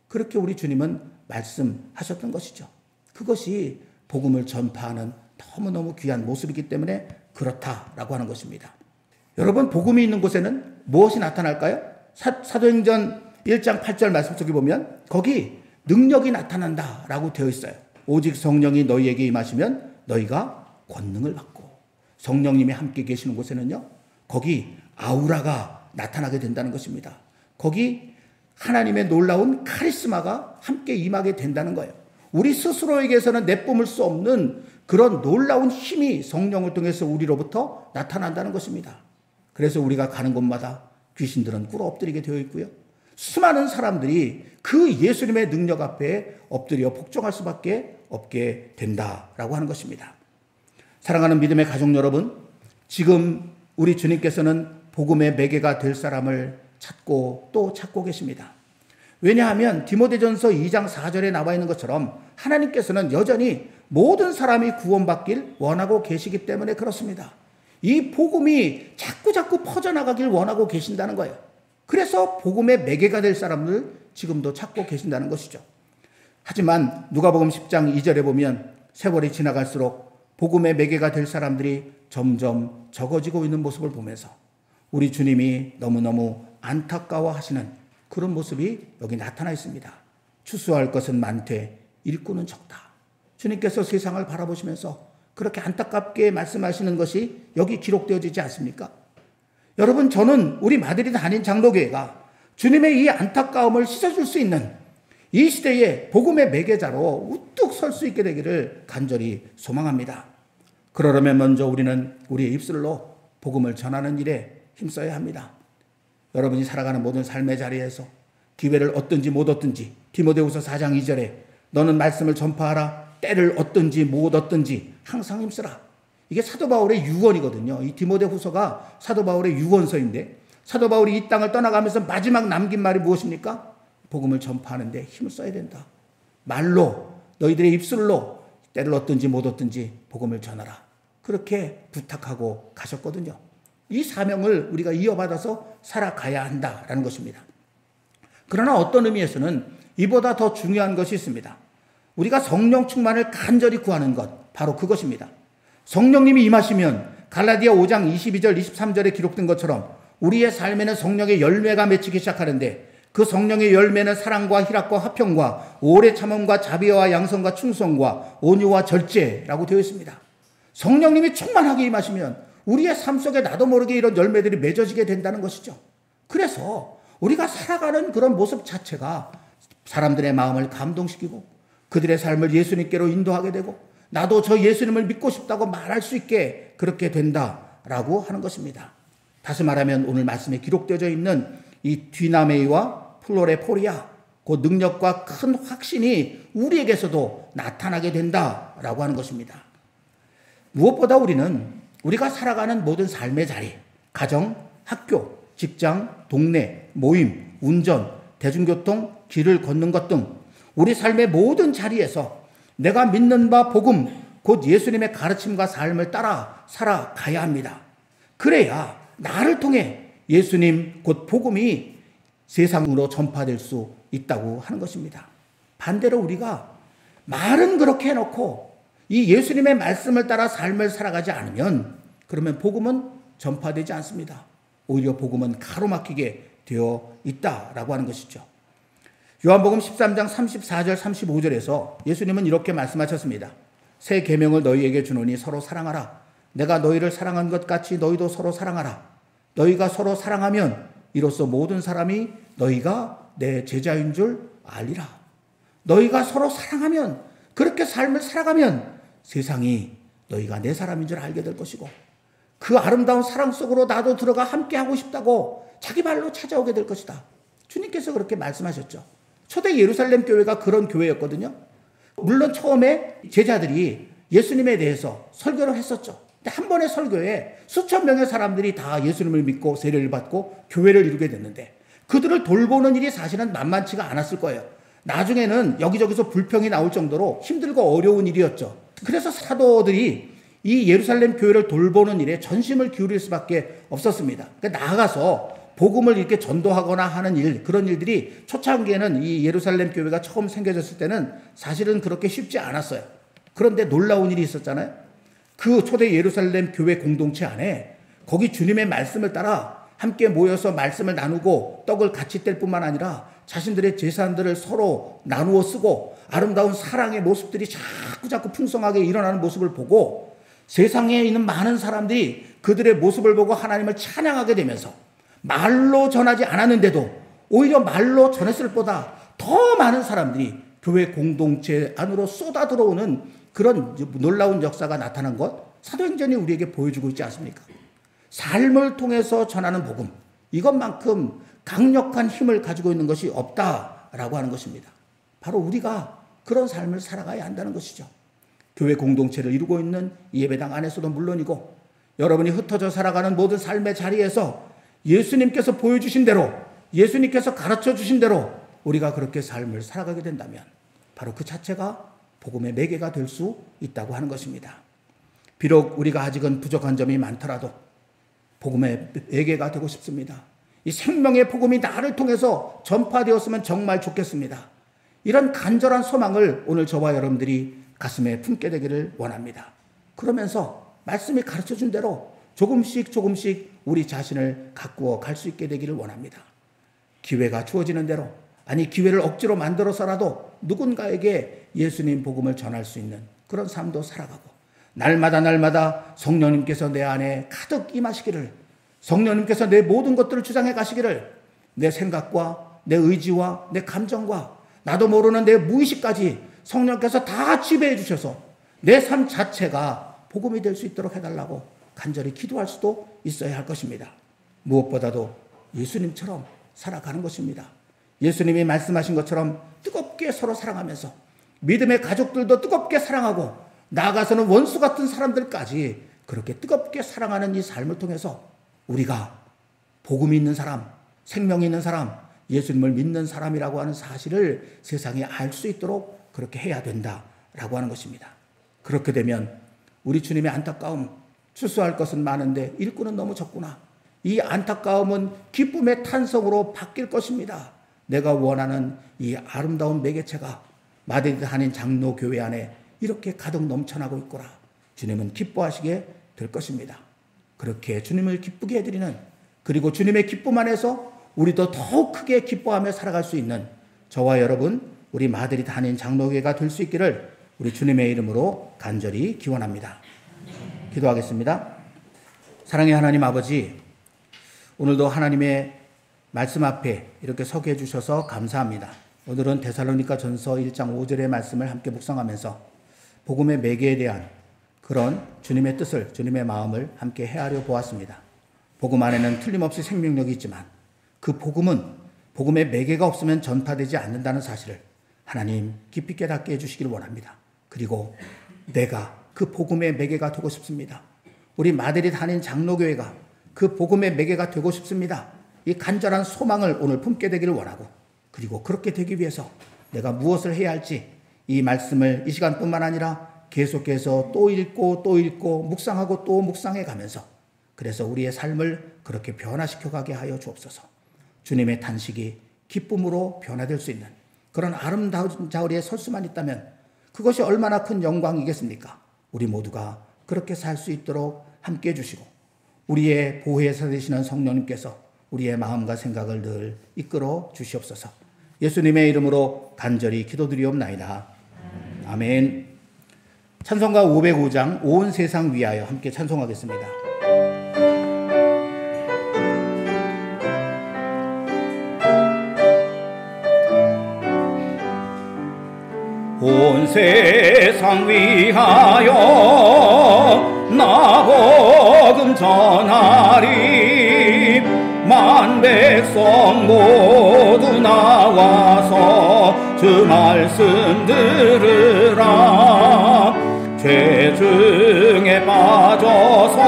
그렇게 우리 주님은 말씀하셨던 것이죠. 그것이 복음을 전파하는 너무너무 귀한 모습이기 때문에 그렇다라고 하는 것입니다. 여러분, 복음이 있는 곳에는 무엇이 나타날까요? 사도행전 1장 8절 말씀 속에 보면 거기 능력이 나타난다라고 되어 있어요. 오직 성령이 너희에게 임하시면 너희가 권능을 받고, 성령님이 함께 계시는 곳에는요, 거기 아우라가 나타나게 된다는 것입니다. 거기 하나님의 놀라운 카리스마가 함께 임하게 된다는 거예요. 우리 스스로에게서는 내뿜을 수 없는 그런 놀라운 힘이 성령을 통해서 우리로부터 나타난다는 것입니다. 그래서 우리가 가는 곳마다 귀신들은 꿇어 엎드리게 되어 있고요. 수많은 사람들이 그 예수님의 능력 앞에 엎드려 복종할 수밖에 없게 된다라고 하는 것입니다. 사랑하는 믿음의 가족 여러분, 지금 우리 주님께서는 복음의 매개가 될 사람을 찾고 또 찾고 계십니다. 왜냐하면 디모데전서 2장 4절에 나와 있는 것처럼 하나님께서는 여전히 모든 사람이 구원받길 원하고 계시기 때문에 그렇습니다. 이 복음이 자꾸 퍼져나가길 원하고 계신다는 거예요. 그래서 복음의 매개가 될 사람을 지금도 찾고 계신다는 것이죠. 하지만 누가복음 10장 2절에 보면 세월이 지나갈수록 복음의 매개가 될 사람들이 점점 적어지고 있는 모습을 보면서 우리 주님이 너무너무 안타까워하시는 그런 모습이 여기 나타나 있습니다. 추수할 것은 많되 일꾼은 적다. 주님께서 세상을 바라보시면서 그렇게 안타깝게 말씀하시는 것이 여기 기록되어지지 않습니까? 여러분, 저는 우리 마드리드 한인 장로교회가 주님의 이 안타까움을 씻어줄 수 있는 이 시대에 복음의 매개자로 우뚝 설 수 있게 되기를 간절히 소망합니다. 그러려면 먼저 우리는 우리의 입술로 복음을 전하는 일에 힘써야 합니다. 여러분이 살아가는 모든 삶의 자리에서 기회를 얻든지 못 얻든지 디모데후서 4장 2절에 너는 말씀을 전파하라. 때를 얻든지 못 얻든지 항상 힘쓰라. 이게 사도 바울의 유언이거든요. 이 디모데후서가 사도 바울의 유언서인데 사도 바울이 이 땅을 떠나가면서 마지막 남긴 말이 무엇입니까? 복음을 전파하는 데 힘을 써야 된다. 말로, 너희들의 입술로 때를 얻든지 못 얻든지 복음을 전하라. 그렇게 부탁하고 가셨거든요. 이 사명을 우리가 이어받아서 살아가야 한다라는 것입니다. 그러나 어떤 의미에서는 이보다 더 중요한 것이 있습니다. 우리가 성령 충만을 간절히 구하는 것, 바로 그것입니다. 성령님이 임하시면 갈라디아 5장 22절 23절에 기록된 것처럼 우리의 삶에는 성령의 열매가 맺히기 시작하는데, 그 성령의 열매는 사랑과 희락과 화평과 오래 참음과 자비와 양성과 충성과 온유와 절제라고 되어 있습니다. 성령님이 충만하게 임하시면 우리의 삶 속에 나도 모르게 이런 열매들이 맺어지게 된다는 것이죠. 그래서 우리가 살아가는 그런 모습 자체가 사람들의 마음을 감동시키고 그들의 삶을 예수님께로 인도하게 되고, 나도 저 예수님을 믿고 싶다고 말할 수 있게 그렇게 된다라고 하는 것입니다. 다시 말하면 오늘 말씀에 기록되어 있는 이 뒤나메이와 플로레포리아, 그 능력과 큰 확신이 우리에게서도 나타나게 된다라고 하는 것입니다. 무엇보다 우리가 살아가는 모든 삶의 자리, 가정, 학교, 직장, 동네, 모임, 운전, 대중교통, 길을 걷는 것 등 우리 삶의 모든 자리에서 내가 믿는 바 복음, 곧 예수님의 가르침과 삶을 따라 살아가야 합니다. 그래야 나를 통해 예수님, 곧 복음이 세상으로 전파될 수 있다고 하는 것입니다. 반대로 우리가 말은 그렇게 해놓고 이 예수님의 말씀을 따라 삶을 살아가지 않으면, 그러면 복음은 전파되지 않습니다. 오히려 복음은 가로막히게 되어 있다라고 하는 것이죠. 요한복음 13장 34절 35절에서 예수님은 이렇게 말씀하셨습니다. 새 계명을 너희에게 주노니 서로 사랑하라. 내가 너희를 사랑한 것 같이 너희도 서로 사랑하라. 너희가 서로 사랑하면 이로써 모든 사람이 너희가 내 제자인 줄 알리라. 너희가 서로 사랑하면, 그렇게 삶을 살아가면 세상이 너희가 내 사람인 줄 알게 될 것이고, 그 아름다운 사랑 속으로 나도 들어가 함께하고 싶다고 자기 발로 찾아오게 될 것이다. 주님께서 그렇게 말씀하셨죠. 초대 예루살렘 교회가 그런 교회였거든요. 물론 처음에 제자들이 예수님에 대해서 설교를 했었죠. 근데 한 번의 설교에 수천 명의 사람들이 다 예수님을 믿고 세례를 받고 교회를 이루게 됐는데, 그들을 돌보는 일이 사실은 만만치가 않았을 거예요. 나중에는 여기저기서 불평이 나올 정도로 힘들고 어려운 일이었죠. 그래서 사도들이 이 예루살렘 교회를 돌보는 일에 전심을 기울일 수밖에 없었습니다. 그러니까 나아가서 복음을 이렇게 전도하거나 하는 일, 그런 일들이 초창기에는 이 예루살렘 교회가 처음 생겨졌을 때는 사실은 그렇게 쉽지 않았어요. 그런데 놀라운 일이 있었잖아요. 그 초대 예루살렘 교회 공동체 안에 거기 주님의 말씀을 따라 함께 모여서 말씀을 나누고 떡을 같이 뗄 뿐만 아니라 자신들의 재산들을 서로 나누어 쓰고 아름다운 사랑의 모습들이 자꾸 풍성하게 일어나는 모습을 보고, 세상에 있는 많은 사람들이 그들의 모습을 보고 하나님을 찬양하게 되면서 말로 전하지 않았는데도 오히려 말로 전했을 보다 더 많은 사람들이 교회 공동체 안으로 쏟아 들어오는 그런 놀라운 역사가 나타난 것, 사도행전이 우리에게 보여주고 있지 않습니까? 삶을 통해서 전하는 복음, 이것만큼 강력한 힘을 가지고 있는 것이 없다라고 하는 것입니다. 바로 우리가 그런 삶을 살아가야 한다는 것이죠. 교회 공동체를 이루고 있는 예배당 안에서도 물론이고, 여러분이 흩어져 살아가는 모든 삶의 자리에서 예수님께서 보여주신 대로, 예수님께서 가르쳐 주신 대로 우리가 그렇게 삶을 살아가게 된다면 바로 그 자체가 복음의 매개가 될 수 있다고 하는 것입니다. 비록 우리가 아직은 부족한 점이 많더라도 복음의 매개가 되고 싶습니다. 이 생명의 복음이 나를 통해서 전파되었으면 정말 좋겠습니다. 이런 간절한 소망을 오늘 저와 여러분들이 가슴에 품게 되기를 원합니다. 그러면서 말씀이 가르쳐준 대로 조금씩 우리 자신을 가꾸어 갈 수 있게 되기를 원합니다. 기회가 주어지는 대로, 아니 기회를 억지로 만들어서라도 누군가에게 예수님 복음을 전할 수 있는 그런 삶도 살아가고, 날마다 성령님께서 내 안에 가득 임하시기를, 성령님께서 내 모든 것들을 주장해 가시기를, 내 생각과 내 의지와 내 감정과 나도 모르는 내 무의식까지 성령께서 다 지배해 주셔서 내 삶 자체가 복음이 될 수 있도록 해달라고 간절히 기도할 수도 있어야 할 것입니다. 무엇보다도 예수님처럼 살아가는 것입니다. 예수님이 말씀하신 것처럼 뜨겁게 서로 사랑하면서 믿음의 가족들도 뜨겁게 사랑하고, 나아가서는 원수 같은 사람들까지 그렇게 뜨겁게 사랑하는 이 삶을 통해서 우리가 복음이 있는 사람, 생명이 있는 사람, 예수님을 믿는 사람이라고 하는 사실을 세상에 알 수 있도록 그렇게 해야 된다라고 하는 것입니다. 그렇게 되면 우리 주님의 안타까움, 출소할 것은 많은데 일꾼은 너무 적구나. 이 안타까움은 기쁨의 탄성으로 바뀔 것입니다. 내가 원하는 이 아름다운 매개체가 마드리드 한인 장로교회 안에 이렇게 가득 넘쳐나고 있구나. 주님은 기뻐하시게 될 것입니다. 그렇게 주님을 기쁘게 해드리는, 그리고 주님의 기쁨 안에서 우리도 더욱 크게 기뻐하며 살아갈 수 있는 저와 여러분, 우리 마드리드 한인 장로교회가 될 수 있기를 우리 주님의 이름으로 간절히 기원합니다. 기도하겠습니다. 사랑의 하나님 아버지, 오늘도 하나님의 말씀 앞에 이렇게 서게 해주셔서 감사합니다. 오늘은 데살로니가 전서 1장 5절의 말씀을 함께 묵상하면서 복음의 매개에 대한 그런 주님의 뜻을, 주님의 마음을 함께 헤아려 보았습니다. 복음 안에는 틀림없이 생명력이 있지만 그 복음은 복음의 매개가 없으면 전파되지 않는다는 사실을 하나님 깊이 깨닫게 해주시길 원합니다. 그리고 내가 그 복음의 매개가 되고 싶습니다. 우리 마드리드 한인 장로교회가 그 복음의 매개가 되고 싶습니다. 이 간절한 소망을 오늘 품게 되기를 원하고, 그리고 그렇게 되기 위해서 내가 무엇을 해야 할지 이 말씀을 이 시간뿐만 아니라 계속해서 또 읽고 또 읽고 묵상하고 또 묵상해 가면서, 그래서 우리의 삶을 그렇게 변화시켜 가게 하여 주옵소서. 주님의 탄식이 기쁨으로 변화될 수 있는 그런 아름다운 자리에 설 수만 있다면 그것이 얼마나 큰 영광이겠습니까? 우리 모두가 그렇게 살 수 있도록 함께 해주시고, 우리의 보혜사 되시는 성령님께서 우리의 마음과 생각을 늘 이끌어 주시옵소서. 예수님의 이름으로 간절히 기도드리옵나이다. 아멘. 찬송가 505장 온 세상 위하여 함께 찬송하겠습니다. 온 세상 위하여 나 복음 전하리. 만 백성 모두 나와서 주 말씀 들으라. 죄 중에 빠져서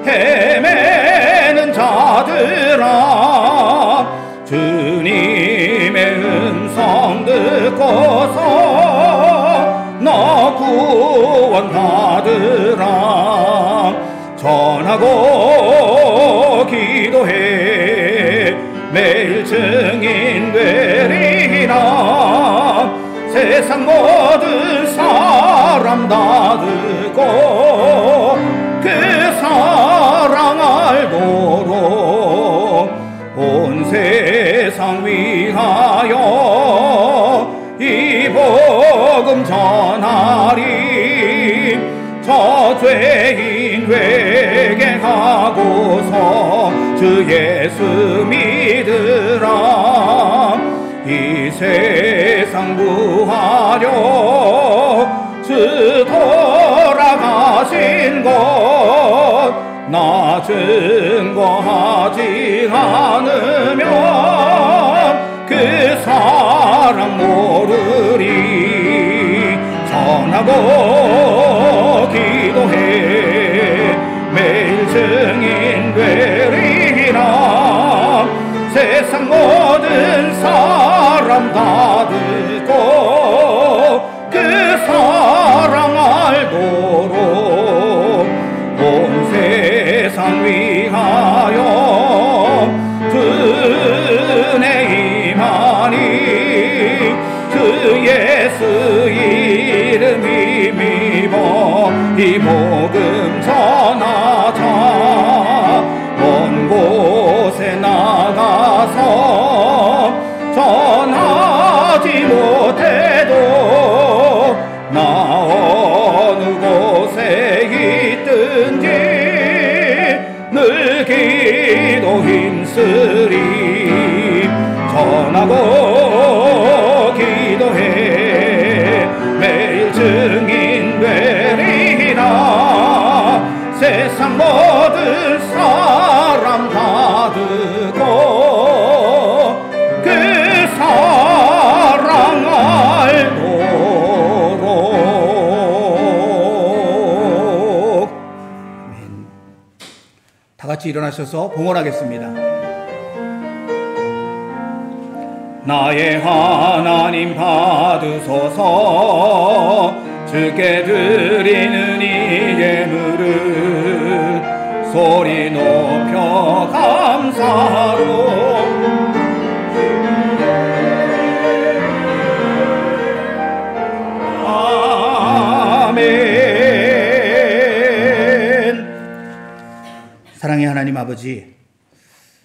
헤매는 자들아, 주님의 음성 듣고서 너 구원 받으라. 전하고 기도해 매일 증인 되리라. 세상 모든 사람 다 듣고 그 사랑 알도록 온 세상 위하여 이 복음 전하리. 저 죄인 회개하고서 주 예수 믿으라. 이 세상 구하려 주 돌아가신 것 나 증거하지 않으면 그 사랑 모르리. 전하고 기도해 매일 증인 되리라. 세상 모든 사람 다 듣고 그 사랑 알도록 온 세상 위하여 주 은혜 임하니. 주 예수 이름 힘입어 이 복음 전하자. 먼 곳에 나가서 전하지 못해도 나 어느 곳에 있든지 늘 기도 힘쓰리. 전하고 기도해 매일 증인 되리라. 세상 모든 사람 다 듣고 그 사랑 알도록. 아멘. 다 같이 일어나셔서 봉헌하겠습니다. 나의 하나님 받으소서. 주께 드리는 이 예물을 소리 높여 감사로 사랑의 하나님 아버지,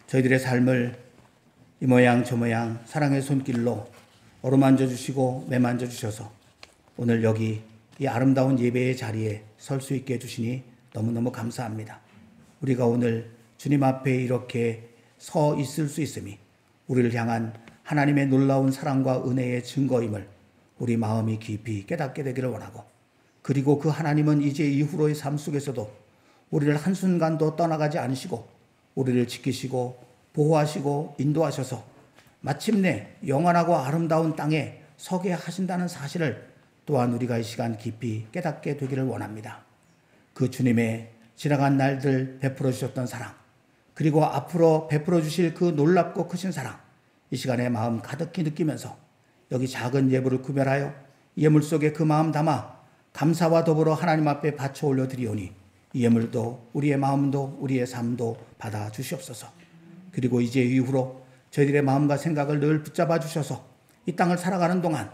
저희들의 삶을 이 모양 저 모양 사랑의 손길로 어루만져 주시고 매만져 주셔서 오늘 여기 이 아름다운 예배의 자리에 설 수 있게 해주시니 너무너무 감사합니다. 우리가 오늘 주님 앞에 이렇게 서 있을 수 있음이 우리를 향한 하나님의 놀라운 사랑과 은혜의 증거임을 우리 마음이 깊이 깨닫게 되기를 원하고, 그리고 그 하나님은 이제 이후로의 삶 속에서도 우리를 한순간도 떠나가지 않으시고 우리를 지키시고 보호하시고 인도하셔서 마침내 영원하고 아름다운 땅에 서게 하신다는 사실을 또한 우리가 이 시간 깊이 깨닫게 되기를 원합니다. 그 주님의 지나간 날들 베풀어 주셨던 사랑, 그리고 앞으로 베풀어 주실 그 놀랍고 크신 사랑, 이 시간에 마음 가득히 느끼면서 여기 작은 예물을 구별하여 예물 속에 그 마음 담아 감사와 더불어 하나님 앞에 바쳐 올려드리오니 이 예물도 우리의 마음도 우리의 삶도 받아 주시옵소서. 그리고 이제 이후로 저희들의 마음과 생각을 늘 붙잡아 주셔서 이 땅을 살아가는 동안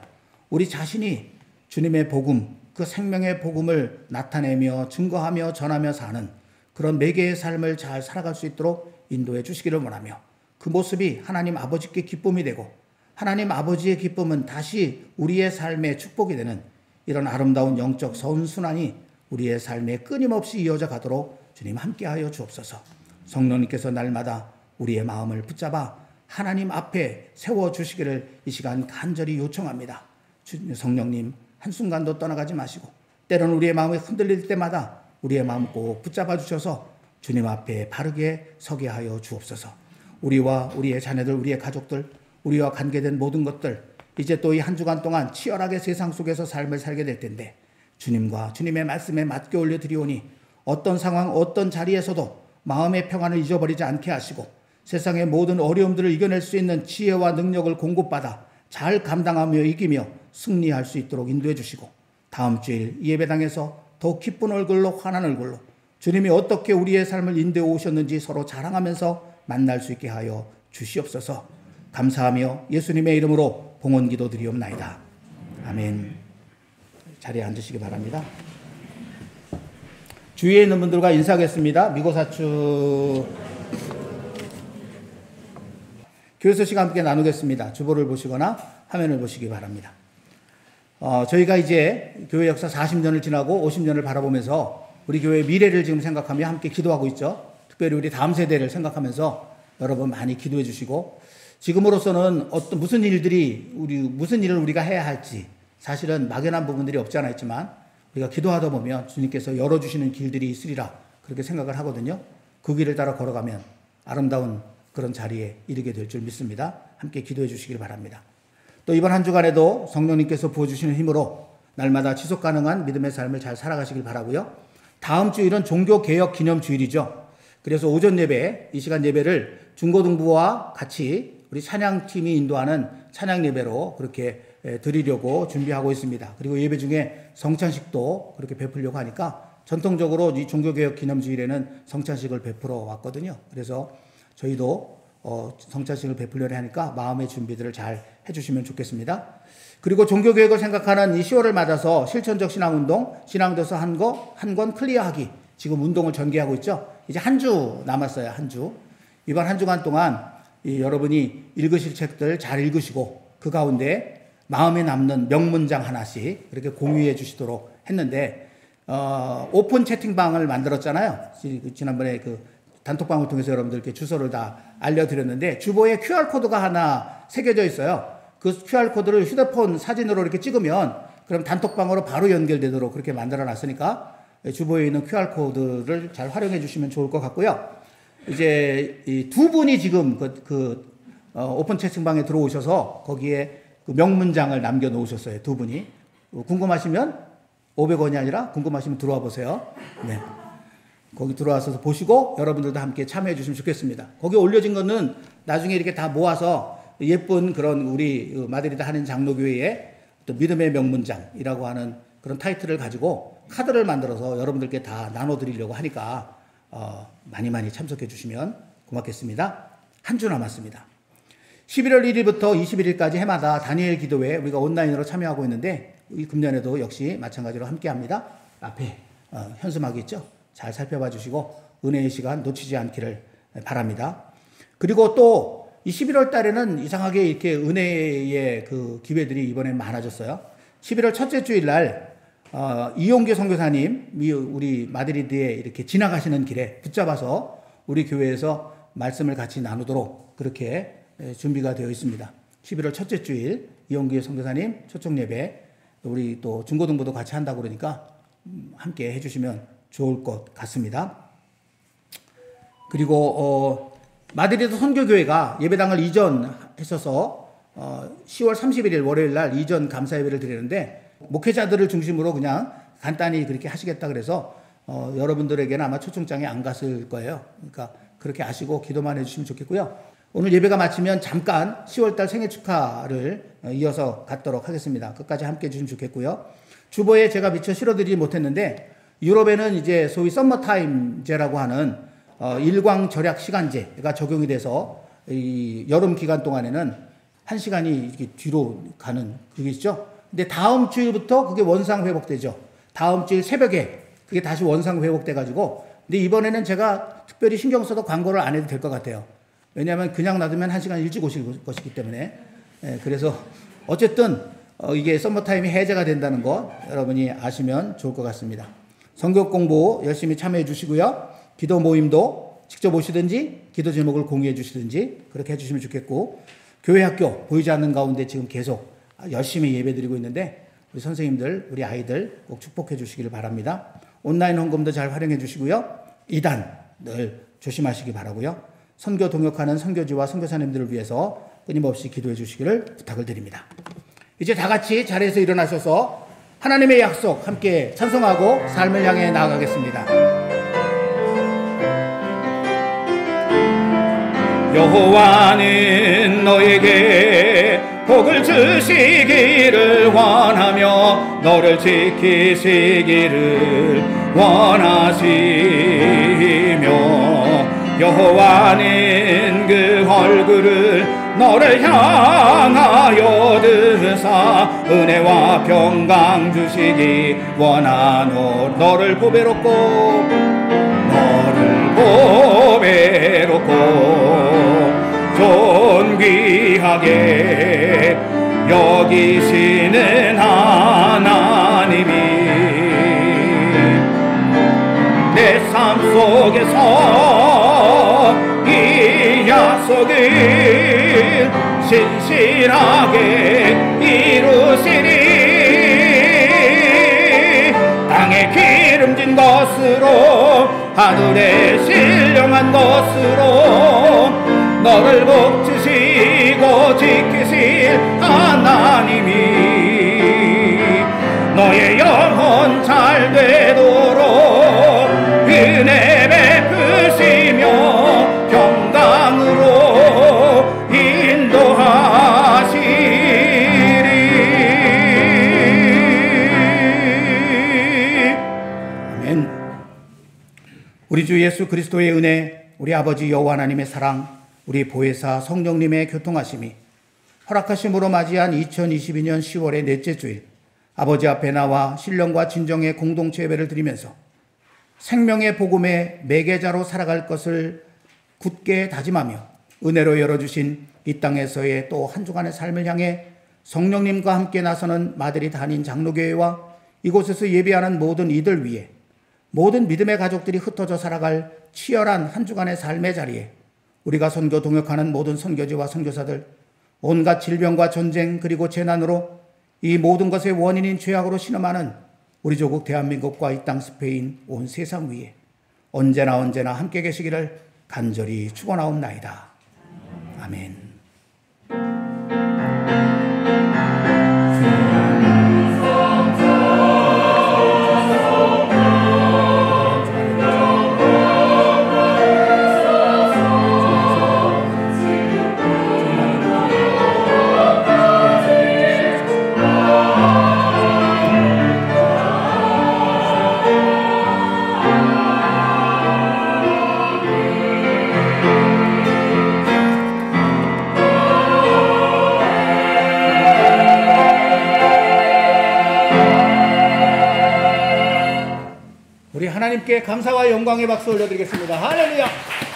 우리 자신이 주님의 복음, 그 생명의 복음을 나타내며 증거하며 전하며 사는 그런 매개의 삶을 잘 살아갈 수 있도록 인도해 주시기를 원하며, 그 모습이 하나님 아버지께 기쁨이 되고 하나님 아버지의 기쁨은 다시 우리의 삶의 축복이 되는 이런 아름다운 영적 선순환이 우리의 삶에 끊임없이 이어져 가도록 주님 함께하여 주옵소서. 성령님께서 날마다 우리의 마음을 붙잡아 하나님 앞에 세워주시기를 이 시간 간절히 요청합니다. 성령님 한순간도 떠나가지 마시고 때로는 우리의 마음이 흔들릴 때마다 우리의 마음 꼭 붙잡아 주셔서 주님 앞에 바르게 서게 하여 주옵소서. 우리와 우리의 자녀들, 우리의 가족들, 우리와 관계된 모든 것들, 이제 또 이 한 주간 동안 치열하게 세상 속에서 삶을 살게 될 텐데 주님과 주님의 말씀에 맞게 올려드리오니 어떤 상황, 어떤 자리에서도 마음의 평안을 잊어버리지 않게 하시고 세상의 모든 어려움들을 이겨낼 수 있는 지혜와 능력을 공급받아 잘 감당하며 이기며 승리할 수 있도록 인도해 주시고, 다음 주일 예배당에서 더욱 기쁜 얼굴로 환한 얼굴로 주님이 어떻게 우리의 삶을 인도해 오셨는지 서로 자랑하면서 만날 수 있게 하여 주시옵소서. 감사하며 예수님의 이름으로 봉헌 기도 드리옵나이다. 아멘. 자리에 앉으시기 바랍니다. 주위에 있는 분들과 인사하겠습니다. 미고사추 교회 소식 함께 나누겠습니다. 주보를 보시거나 화면을 보시기 바랍니다. 저희가 이제 교회 역사 40년을 지나고 50년을 바라보면서 우리 교회의 미래를 지금 생각하며 함께 기도하고 있죠. 특별히 우리 다음 세대를 생각하면서 여러분 많이 기도해 주시고, 지금으로서는 무슨 일을 우리가 해야 할지 사실은 막연한 부분들이 없지 않아 있지만 우리가 기도하다 보면 주님께서 열어주시는 길들이 있으리라 그렇게 생각을 하거든요. 그 길을 따라 걸어가면 아름다운 그런 자리에 이르게 될 줄 믿습니다. 함께 기도해 주시길 바랍니다. 또 이번 한 주간에도 성령님께서 부어주시는 힘으로 날마다 지속 가능한 믿음의 삶을 잘 살아가시길 바라고요. 다음 주일은 종교개혁 기념주일이죠. 그래서 오전 예배, 이 시간 예배를 중고등부와 같이 우리 찬양팀이 인도하는 찬양 예배로 그렇게 드리려고 준비하고 있습니다. 그리고 예배 중에 성찬식도 그렇게 베풀려고 하니까 전통적으로 이 종교개혁 기념주일에는 성찬식을 베풀어 왔거든요. 그래서 저희도 성찬식을 베풀려고 하니까 마음의 준비들을 잘 해주시면 좋겠습니다. 그리고 종교개혁을 생각하는 이 10월을 맞아서 실천적 신앙운동, 신앙도서 한 권 클리어하기, 지금 운동을 전개하고 있죠. 이제 한 주 남았어요. 한 주. 이번 한 주간 동안 여러분이 읽으실 책들 잘 읽으시고 그 가운데 마음에 남는 명문장 하나씩 그렇게 공유해 주시도록 했는데, 오픈 채팅방을 만들었잖아요. 지난번에 그 단톡방을 통해서 여러분들께 주소를 다 알려드렸는데 주보에 QR코드가 하나 새겨져 있어요. 그 QR코드를 휴대폰 사진으로 이렇게 찍으면 그럼 단톡방으로 바로 연결되도록 그렇게 만들어 놨으니까 주보에 있는 QR코드를 잘 활용해 주시면 좋을 것 같고요. 이제 이 두 분이 지금 오픈 채팅방에 들어오셔서 거기에 그 명문장을 남겨놓으셨어요. 두 분이. 궁금하시면 500원이 아니라 궁금하시면 들어와 보세요. 네. 거기 들어와서 보시고 여러분들도 함께 참여해 주시면 좋겠습니다. 거기 올려진 거는 나중에 이렇게 다 모아서 예쁜 그런 우리 마드리드 한인 장로교회의 또 믿음의 명문장이라고 하는 그런 타이틀을 가지고 카드를 만들어서 여러분들께 다 나눠드리려고 하니까 많이 참석해 주시면 고맙겠습니다. 한 주 남았습니다. 11월 1일부터 21일까지 해마다 다니엘 기도회 우리가 온라인으로 참여하고 있는데 이 금년에도 역시 마찬가지로 함께합니다. 앞에 현수막이 있죠? 잘 살펴봐 주시고 은혜의 시간 놓치지 않기를 바랍니다. 그리고 또 이 11월 달에는 이상하게 이렇게 은혜의 그 기회들이 이번에 많아졌어요. 11월 첫째 주일 날 이용규 선교사님이 우리 마드리드에 이렇게 지나가시는 길에 붙잡아서 우리 교회에서 말씀을 같이 나누도록 그렇게 준비가 되어 있습니다. 11월 첫째 주일 이용규 선교사님 초청 예배 우리 또 중고등부도 같이 한다고 그러니까 함께 해주시면 좋을 것 같습니다. 그리고 마드리드 선교교회가 예배당을 이전했어서 10월 31일 월요일 날 이전 감사 예배를 드리는데 목회자들을 중심으로 그냥 간단히 그렇게 하시겠다 그래서 여러분들에게는 아마 초청장에 안 갔을 거예요. 그러니까 그렇게 아시고 기도만 해주시면 좋겠고요. 오늘 예배가 마치면 잠깐 10월달 생일 축하를 이어서 갖도록 하겠습니다. 끝까지 함께 해주시면 좋겠고요. 주보에 제가 미처 실어드리지 못했는데 유럽에는 이제 소위 썸머타임제라고 하는 일광 절약 시간제가 적용이 돼서 이 여름 기간 동안에는 1시간이 이렇게 뒤로 가는 그게 있죠. 근데 다음 주일부터 그게 원상 회복되죠. 다음 주일 새벽에 그게 다시 원상 회복돼 가지고 근데 이번에는 제가 특별히 신경 써서 광고를 안 해도 될 것 같아요. 왜냐하면 그냥 놔두면 1시간 일찍 오실 것이기 때문에 그래서 어쨌든 이게 썸머타임이 해제가 된다는 거 여러분이 아시면 좋을 것 같습니다. 성경 공부 열심히 참여해 주시고요. 기도 모임도 직접 오시든지 기도 제목을 공유해 주시든지 그렇게 해주시면 좋겠고 교회 학교 보이지 않는 가운데 지금 계속 열심히 예배 드리고 있는데 우리 선생님들 우리 아이들 꼭 축복해 주시기를 바랍니다. 온라인 헌금도 잘 활용해 주시고요. 이단 늘 조심하시기 바라고요. 선교 동역하는 선교지와 선교사님들을 위해서 끊임없이 기도해 주시기를 부탁을 드립니다. 이제 다 같이 자리에서 일어나셔서 하나님의 약속 함께 찬송하고 삶을 향해 나아가겠습니다. 여호와는 너에게 복을 주시기를 원하며 너를 지키시기를 원하시며 여호와는 그 얼굴을 너를 향하여 드사 은혜와 평강 주시기 원하노 너를 보배롭고 존귀하게 여기시는 하나님이 내 삶 속에서 이 약속을 신실하게 이루시리 땅에 기름진 것으로 하늘에 신령한 것으로 너를 복주시고 지키실 하나님이 너의 영혼 잘 되도록 은혜 베푸시며 평강으로 인도하시리. 아멘. 우리 주 예수 그리스도의 은혜, 우리 아버지 여호와 하나님의 사랑, 우리 보혜사 성령님의 교통하심이 허락하심으로 맞이한 2022년 10월의 넷째 주일 아버지 앞에 나와 신령과 진정의 공동체 예배를 드리면서 생명의 복음의 매개자로 살아갈 것을 굳게 다짐하며 은혜로 열어주신 이 땅에서의 또 한 주간의 삶을 향해 성령님과 함께 나서는 마드리드 한인 장로교회와 이곳에서 예배하는 모든 이들 위해 모든 믿음의 가족들이 흩어져 살아갈 치열한 한 주간의 삶의 자리에 우리가 선교 동역하는 모든 선교지와 선교사들, 온갖 질병과 전쟁 그리고 재난으로 이 모든 것의 원인인 죄악으로 신음하는 우리 조국 대한민국과 이 땅 스페인 온 세상 위에 언제나 함께 계시기를 간절히 축원하옵나이다. 아멘. 하나님께 감사와 영광의 박수 올려드리겠습니다. 할렐루야.